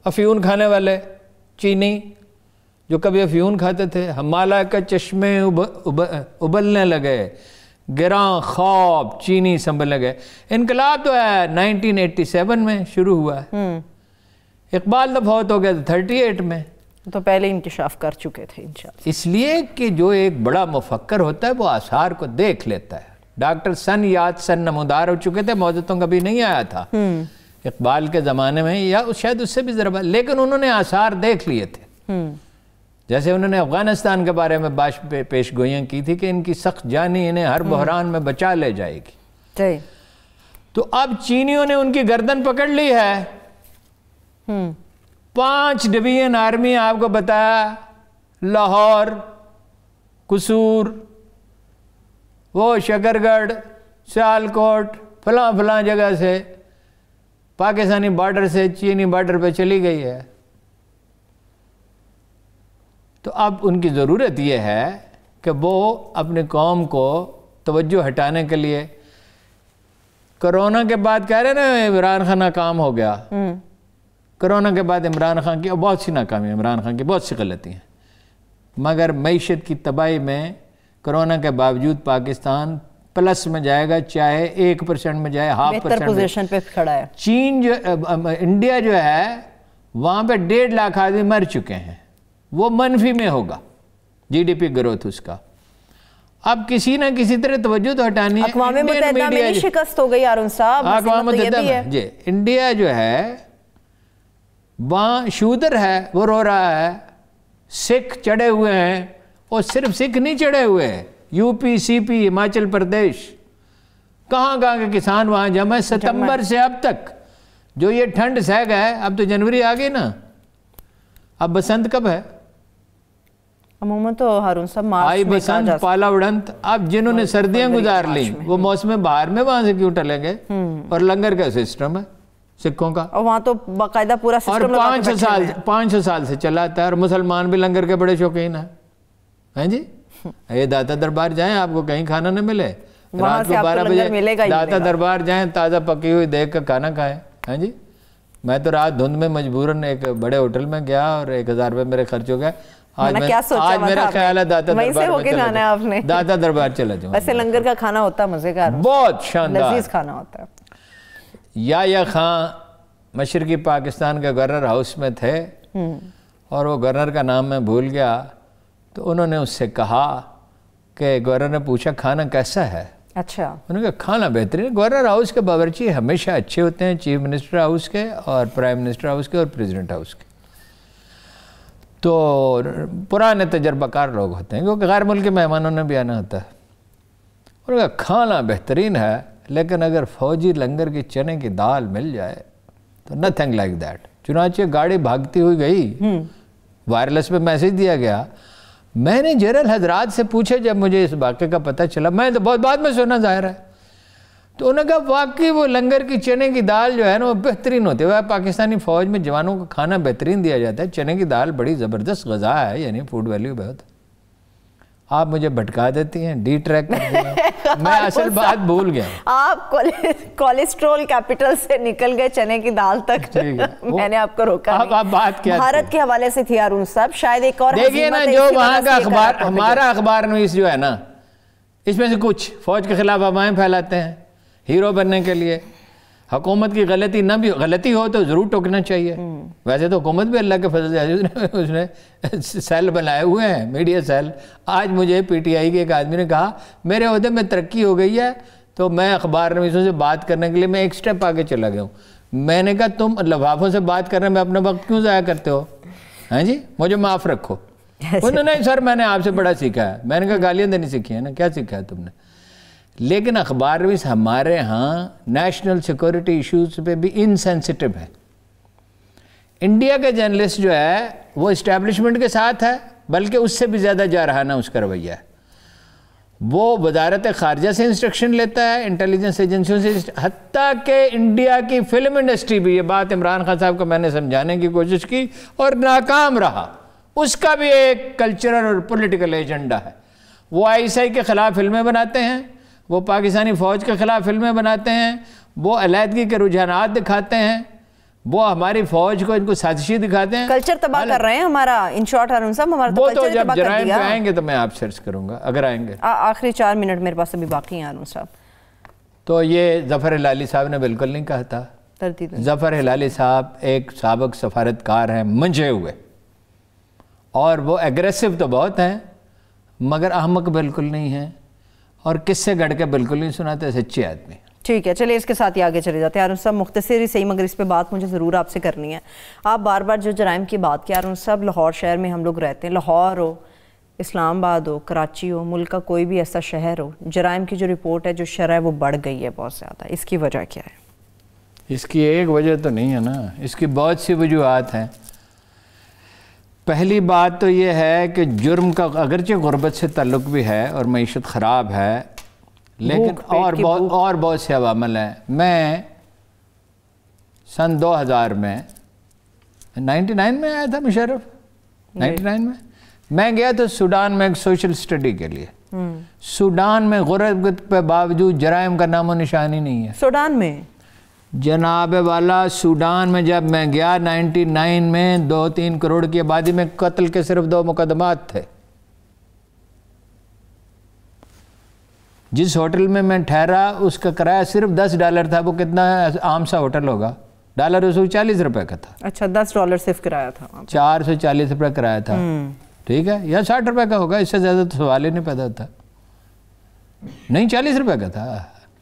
افیون کھانے والے چینی جو کبھی افیون کھاتے تھے، ہمالیہ کے چشمے ابلنے لگے، گراں خواب چینی سنبھلنے گئے۔ انقلاب تو ہے 1987 میں شروع ہوا ہے، اقبال تو فوت ہو گیا تھا 38 میں، تو پہلے انکشاف کر چکے تھے انشاءاللہ۔ اس لیے کہ جو ایک بڑا مفکر ہوتا ہے وہ آثار کو دیکھ لیتا ہے۔ ڈاکٹر سن یاد سن نمودار ہو چکے تھے، موجودوں کبھی نہیں آیا تھا اقبال کے زمانے میں، یا شاید اس سے بھی ضربہ، لیکن انہوں نے آثار دیکھ لیے تھے۔ جیسے انہوں نے افغانستان کے بارے میں پیش گوئیاں کی تھی کہ ان کی سخت جانی انہیں ہر بحران میں بچا لے جائے گی، تو اب چینیوں نے ان کی گردن پکڑ لی ہے۔ 5 ڈویژن آرمی آپ کو بتایا، لاہور، قصور، وہ شکرگڑھ، سیالکوٹ، فلاں جگہ سے پاکستانی بارڈر سے چینی بارڈر پہ چلی گئی ہے۔ تو اب ان کی ضرورت یہ ہے کہ وہ اپنی قوم کو توجہ ہٹانے کے لیے، کرونا کے بعد کہہ رہے نا عمران خان ناکام ہو گیا، کرونا کے بعد عمران خان کی بہت سی ناکامی، عمران خان کی بہت سی غلطی ہیں، مگر معیشت کی تباہی میں کرونا کے باوجود پاکستان پلس میں جائے گا، چاہے 1% میں جائے، 0.5% پوزیشن پہ کھڑا ہے۔ چین جو انڈیا جو ہے وہاں پہ 1.5 لاکھ آدمی مر چکے ہیں، وہ منفی میں ہوگا جی ڈی پی گروتھ اس کا۔ اب کسی نہ کسی طرح توجہ تو ہٹانی ہے۔ اقوام متحدہ میں نہیں شکست ہو گئی ارون صاحب، اقوام متحدہ میں جی انڈیا جو ہے وہاں شودر ہے، وہ رو رہا ہے، سکھ چڑھے ہوئے ہیں، اور صرف سکھ نہیں چڑھے ہوئے ہیں، یو پی، سی پی، ہماچل پردیش، کہاں کے کسان وہاں جمع ہے۔ ستمبر سے اب تک جو یہ ٹھنڈ سہ گئے، اب تو جنوری آ گئی نا، اب بسنت کب ہے؟ عموماً تو ہارون صاحب مارچ آئی بسنت پالا اڑنت۔ اب جنہوں نے سردیاں گزار لیں وہ موسم بہار میں وہاں سے کیوں ٹلیں گے؟ اور لنگر کا سسٹم ہے سکھوں کا، اور وہاں تو باقاعدہ پورا سسٹم، اور 500 سال سے چلاتا ہے، اور مسلمان بھی لنگر کے بڑے شوقین ہیں۔ ہاں جی، یہ داتا دربار جائیں، آپ کو کہیں کھانا نہ ملے، رات کو 12 بجے داتا دربار جائیں، تازہ پکی ہوئی دیکھ کر کھانا کھائیں۔ ہاں جی، میں تو رات دھند میں مجبوراً ایک بڑے ہوٹل میں گیا اور 1000 روپے میرے خرچ ہو گئے۔ آج میرا خیال ہے داتا دربار چلا جاؤں۔ ویسے لنگر کا کھانا ہوتا ہے مزے کا، بہت شاندار لذیذ کھانا ہوتا ہے۔ یا خان مشرقی پاکستان کے گورنر ہاؤس میں تھے اور وہ گورنر کا نام میں بھول گیا، تو انہوں نے اس سے کہا کہ گورنر نے پوچھا کھانا کیسا ہے؟ اچھا، انہوں نے کہا کھانا بہترین۔ گورنر ہاؤس کے باورچی ہمیشہ اچھے ہوتے ہیں، چیف منسٹر ہاؤس کے اور پرائم منسٹر ہاؤس کے اور پریزیڈنٹ ہاؤس کے، تو پرانے تجربہ کار لوگ ہوتے ہیں کیونکہ غیر ملکی مہمانوں نے بھی آنا ہوتا ہے۔ انہوں نے کہا کھانا بہترین ہے، لیکن اگر فوجی لنگر کی چنے کی دال مل جائے تو نتھنگ لائک دیٹ۔ چنانچہ گاڑی بھاگتی ہوئی گئی، وائرلیس پہ میسیج دیا گیا۔ میں نے جنرل حضرات سے پوچھے جب مجھے اس واقعے کا پتہ چلا، میں تو بہت بعد میں سنا ظاہر ہے، تو انہوں نے کہا واقعی وہ لنگر کی چنے کی دال جو ہے نا وہ بہترین ہوتی ہے۔ وہ پاکستانی فوج میں جوانوں کو کھانا بہترین دیا جاتا ہے، چنے کی دال بڑی زبردست غذا ہے، یعنی فوڈ ویلیو بہت۔ آپ مجھے بھٹکا دیتی ہیں، ڈی ٹریک کر دیا، میں اصل بات بھول گیا۔ آپ کولیسٹرول کیپٹل سے نکل گئے چنے کی دال تک، میں نے آپ کو روکا نہیں۔ آپ بات کیا بھارت کے حوالے سے تھی ہارون صاحب، شاید ایک اور دیکھیے نا، جو وہاں کا اخبار، ہمارا اخبار نویس جو ہے نا، اس میں سے کچھ فوج کے خلاف افواہیں پھیلاتے ہیں ہیرو بننے کے لیے۔ حکومت کی غلطی نہ بھی غلطی ہو تو ضرور ٹوکنا چاہیے۔ ویسے تو حکومت بھی اللہ کے فضل سے اس نے سیل بنائے ہوئے ہیں، میڈیا سیل۔ آج مجھے پی ٹی آئی کے ایک آدمی نے کہا میرے عہدے میں ترقی ہو گئی ہے تو میں اخبار نویسوں سے بات کرنے کے لیے میں ایک سٹیپ آگے چلا گیا ہوں۔ میں نے کہا تم لفافوں سے بات کرنے میں اپنا وقت کیوں ضائع کرتے ہو؟ ہاں جی، مجھے معاف رکھو۔ انہوں نے سر میں نے آپ سے بڑا سیکھا ہے۔ میں نے کہا گالیاں دینی سیکھی ہیں نا، کیا سیکھا ہے تم نے؟ لیکن اخبار نویس ہمارے ہاں نیشنل سیکورٹی ایشوز پہ بھی انسینسٹیو ہے۔ انڈیا کے جرنلسٹ جو ہے وہ اسٹیبلشمنٹ کے ساتھ ہے، بلکہ اس سے بھی زیادہ جارحانہ اس کا رویہ ہے۔ وہ وزارت خارجہ سے انسٹرکشن لیتا ہے، انٹیلیجنس ایجنسیوں سے، حتیٰ کہ انڈیا کی فلم انڈسٹری بھی، یہ بات عمران خان صاحب کو میں نے سمجھانے کی کوشش کی اور ناکام رہا، اس کا بھی ایک کلچرل اور پولیٹیکل ایجنڈا ہے۔ وہ ISI کے خلاف فلمیں بناتے ہیں، وہ پاکستانی فوج کے خلاف فلمیں بناتے ہیں، وہ علیحدگی کے رجحانات دکھاتے ہیں، وہ ہماری فوج کو ان کو سازشی دکھاتے ہیں، کلچر تباہ کر رہے ہیں ہمارا۔ ان شارٹ ہارون صاحب ہمارا تو وہ تو کلچر جب تباہ کر جرائم دیا۔ پہ آئیں گے تو میں آپ سے عرض کروں گا اگر آئیں گے۔ آخری 4 منٹ میرے پاس ابھی باقی ہیں ہارون صاحب۔ تو یہ ظفر ہلالی صاحب نے بالکل نہیں کہا تھا۔ ظفر ہلالی صاحب ایک سابق سفارتکار ہیں، منجھے ہوئے، اور وہ ایگریسو تو بہت ہیں مگر احمق بالکل نہیں ہیں، اور کس سے گڑ کے بالکل نہیں سناتے، سچے آدمی۔ ٹھیک ہے، چلیے اس کے ساتھ ہی آگے چلے جاتے ہیں ہارون صاحب، مختصر ہی صحیح مگر اس پہ بات مجھے ضرور آپ سے کرنی ہے۔ آپ بار بار جو جرائم کی بات کی ہارون صاحب، لاہور شہر میں ہم لوگ رہتے ہیں، لاہور ہو، اسلام آباد ہو، کراچی ہو، ملک کا کوئی بھی ایسا شہر ہو، جرائم کی جو رپورٹ ہے، جو شرح ہے وہ بڑھ گئی ہے بہت زیادہ۔ اس کی وجہ کیا ہے؟ اس کی ایک وجہ تو نہیں ہے نا، اس کی بہت سی وجوہات ہیں۔ پہلی بات تو یہ ہے کہ جرم کا اگرچہ غربت سے تعلق بھی ہے اور معیشت خراب ہے، لیکن اور بہت سے عوامل ہیں۔ میں سن 2000 میں 99 میں آیا تھا مشرف، 99 میں گیا تو سوڈان میں ایک سوشل سٹڈی کے لیے۔ سوڈان میں غربت پہ باوجود جرائم کا نام و نشان ہی نہیں ہے۔ سوڈان میں جناب والا، سوڈان میں جب میں گیا 99 میں 2-3 کروڑ کی آبادی میں قتل کے صرف 2 مقدمات تھے۔ جس ہوٹل میں میں ٹھہرا اس کا کرایہ صرف $10 تھا۔ وہ کتنا عام سا ہوٹل ہوگا، $140 کا تھا۔ اچھا، $10 صرف کرایہ تھا، $440 کرایہ تھا، ٹھیک ہے، یا $60 کا ہوگا، اس سے زیادہ تو سوال ہی نہیں پیدا ہوتا۔ نہیں، $40 کا تھا،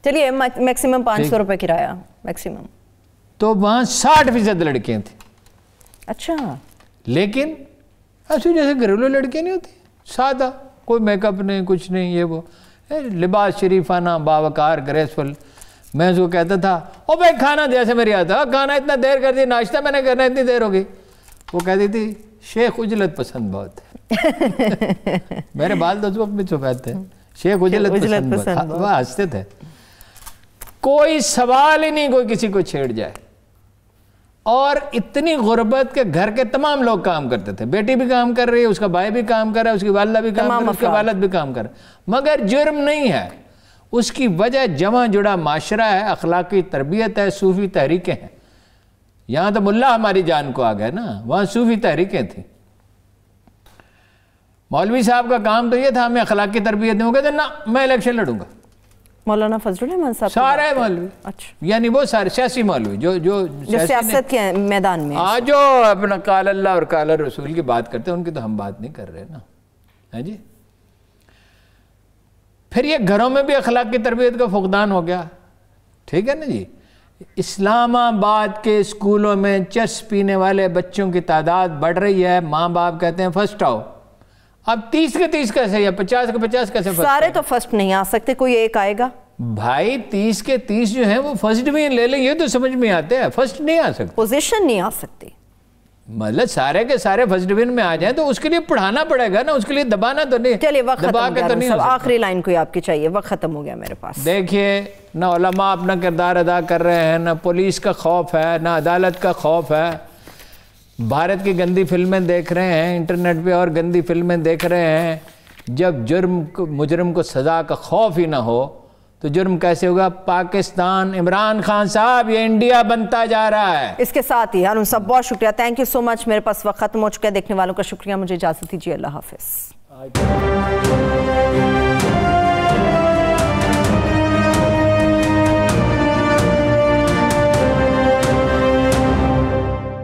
چلیے میکسیمم $500 کرایہ میکسیمم۔ تو وہاں 60% لڑکیاں تھیں۔ اچھا، لیکن ایسی جیسے گھریلو لڑکیاں نہیں ہوتی، سادہ، کوئی میک اپ نہیں، کچھ نہیں، یہ وہ لباس شریفانہ، باوقار، گریسفل۔ میں اس کو کہتا تھا او بھائی کھانا دے، ایسے میری آتا کھانا اتنا دیر کر دی، ناشتہ میں نے کرنا اتنی دیر ہوگی۔ وہ کہتی تھی شیخ اجلت پسند بہت ہے۔ میرے بال تو اس وقت بھی سفید تھے، شیخ اجلت پسند بہت، وہ ہنستے تھے۔ کوئی سوال ہی نہیں کوئی کسی کو چھیڑ جائے، اور اتنی غربت کے گھر کے تمام لوگ کام کرتے تھے، بیٹی بھی کام کر رہی ہے، اس کا بھائی بھی کام کر رہا ہے، اس کی والدہ بھی کام کر رہی ہے، اس کے والد بھی کام کر رہا ہے، مگر جرم نہیں ہے۔ اس کی وجہ جمع جڑا معاشرہ ہے، اخلاقی تربیت ہے، صوفی تحریکیں ہیں۔ یہاں تو ملا ہماری جان کو آ گئے نا، وہاں صوفی تحریکیں تھیں۔ مولوی صاحب کا کام تو یہ تھا ہمیں اخلاقی تربیت دیں گے، تو نہ میں الیکشن لڑوں گا، مولانا فضل الرحمان صاحب سارے مولوی، اچھا، یعنی وہ سارے سیاسی مولوی جو سیاست کے میدان میں آج جو اپنا قال اللہ اور قال رسول کی بات کرتے ہیں، ان کی تو ہم بات نہیں کر رہے نا، ہے جی۔ پھر یہ گھروں میں بھی اخلاق کی تربیت کا فقدان ہو گیا، ٹھیک ہے نا جی۔ اسلام آباد کے اسکولوں میں چرس پینے والے بچوں کی تعداد بڑھ رہی ہے، ماں باپ کہتے ہیں فرسٹ آؤ۔ اب 30 کے 30 کیسے یا 50 کے 50 کیسے فرسٹ؟ سارے تو فرسٹ نہیں آ سکتے، کوئی ایک آئے گا بھائی۔ 30 کے 30 جو ہیں وہ فرسٹ ڈویژن لے لیں، یہ تو سمجھ میں آتے ہیں، فرسٹ نہیں آ سکتے، پوزیشن نہیں آ سکتی، مطلب سارے کے سارے فرسٹ ڈویژن میں آ جائیں تو اس کے لیے پڑھانا پڑے گا نا، اس کے لیے دبانا تو نہیں، چلیے وقت ختم دبا کے تو نہیں ہو سکتا۔ آخری لائن کوئی آپ کی چاہیے، وقت ختم ہو گیا میرے پاس۔ دیکھیے، نہ علماء اپنا کردار ادا کر رہے ہیں، نہ پولیس کا خوف ہے، نہ عدالت کا خوف ہے۔ بھارت کی گندی فلمیں دیکھ رہے ہیں انٹرنیٹ پہ، اور گندی فلمیں دیکھ رہے ہیں۔ جب مجرم کو سزا کا خوف ہی نہ ہو تو جرم کیسے ہوگا؟ پاکستان، عمران خان صاحب، یہ انڈیا بنتا جا رہا ہے۔ اس کے ساتھ ہی ہارون صاحب بہت شکریہ، تھینک یو سو مچ۔ میرے پاس وقت ختم ہو چکا ہے، دیکھنے والوں کا شکریہ، مجھے اجازت دیجیے، اللہ حافظ۔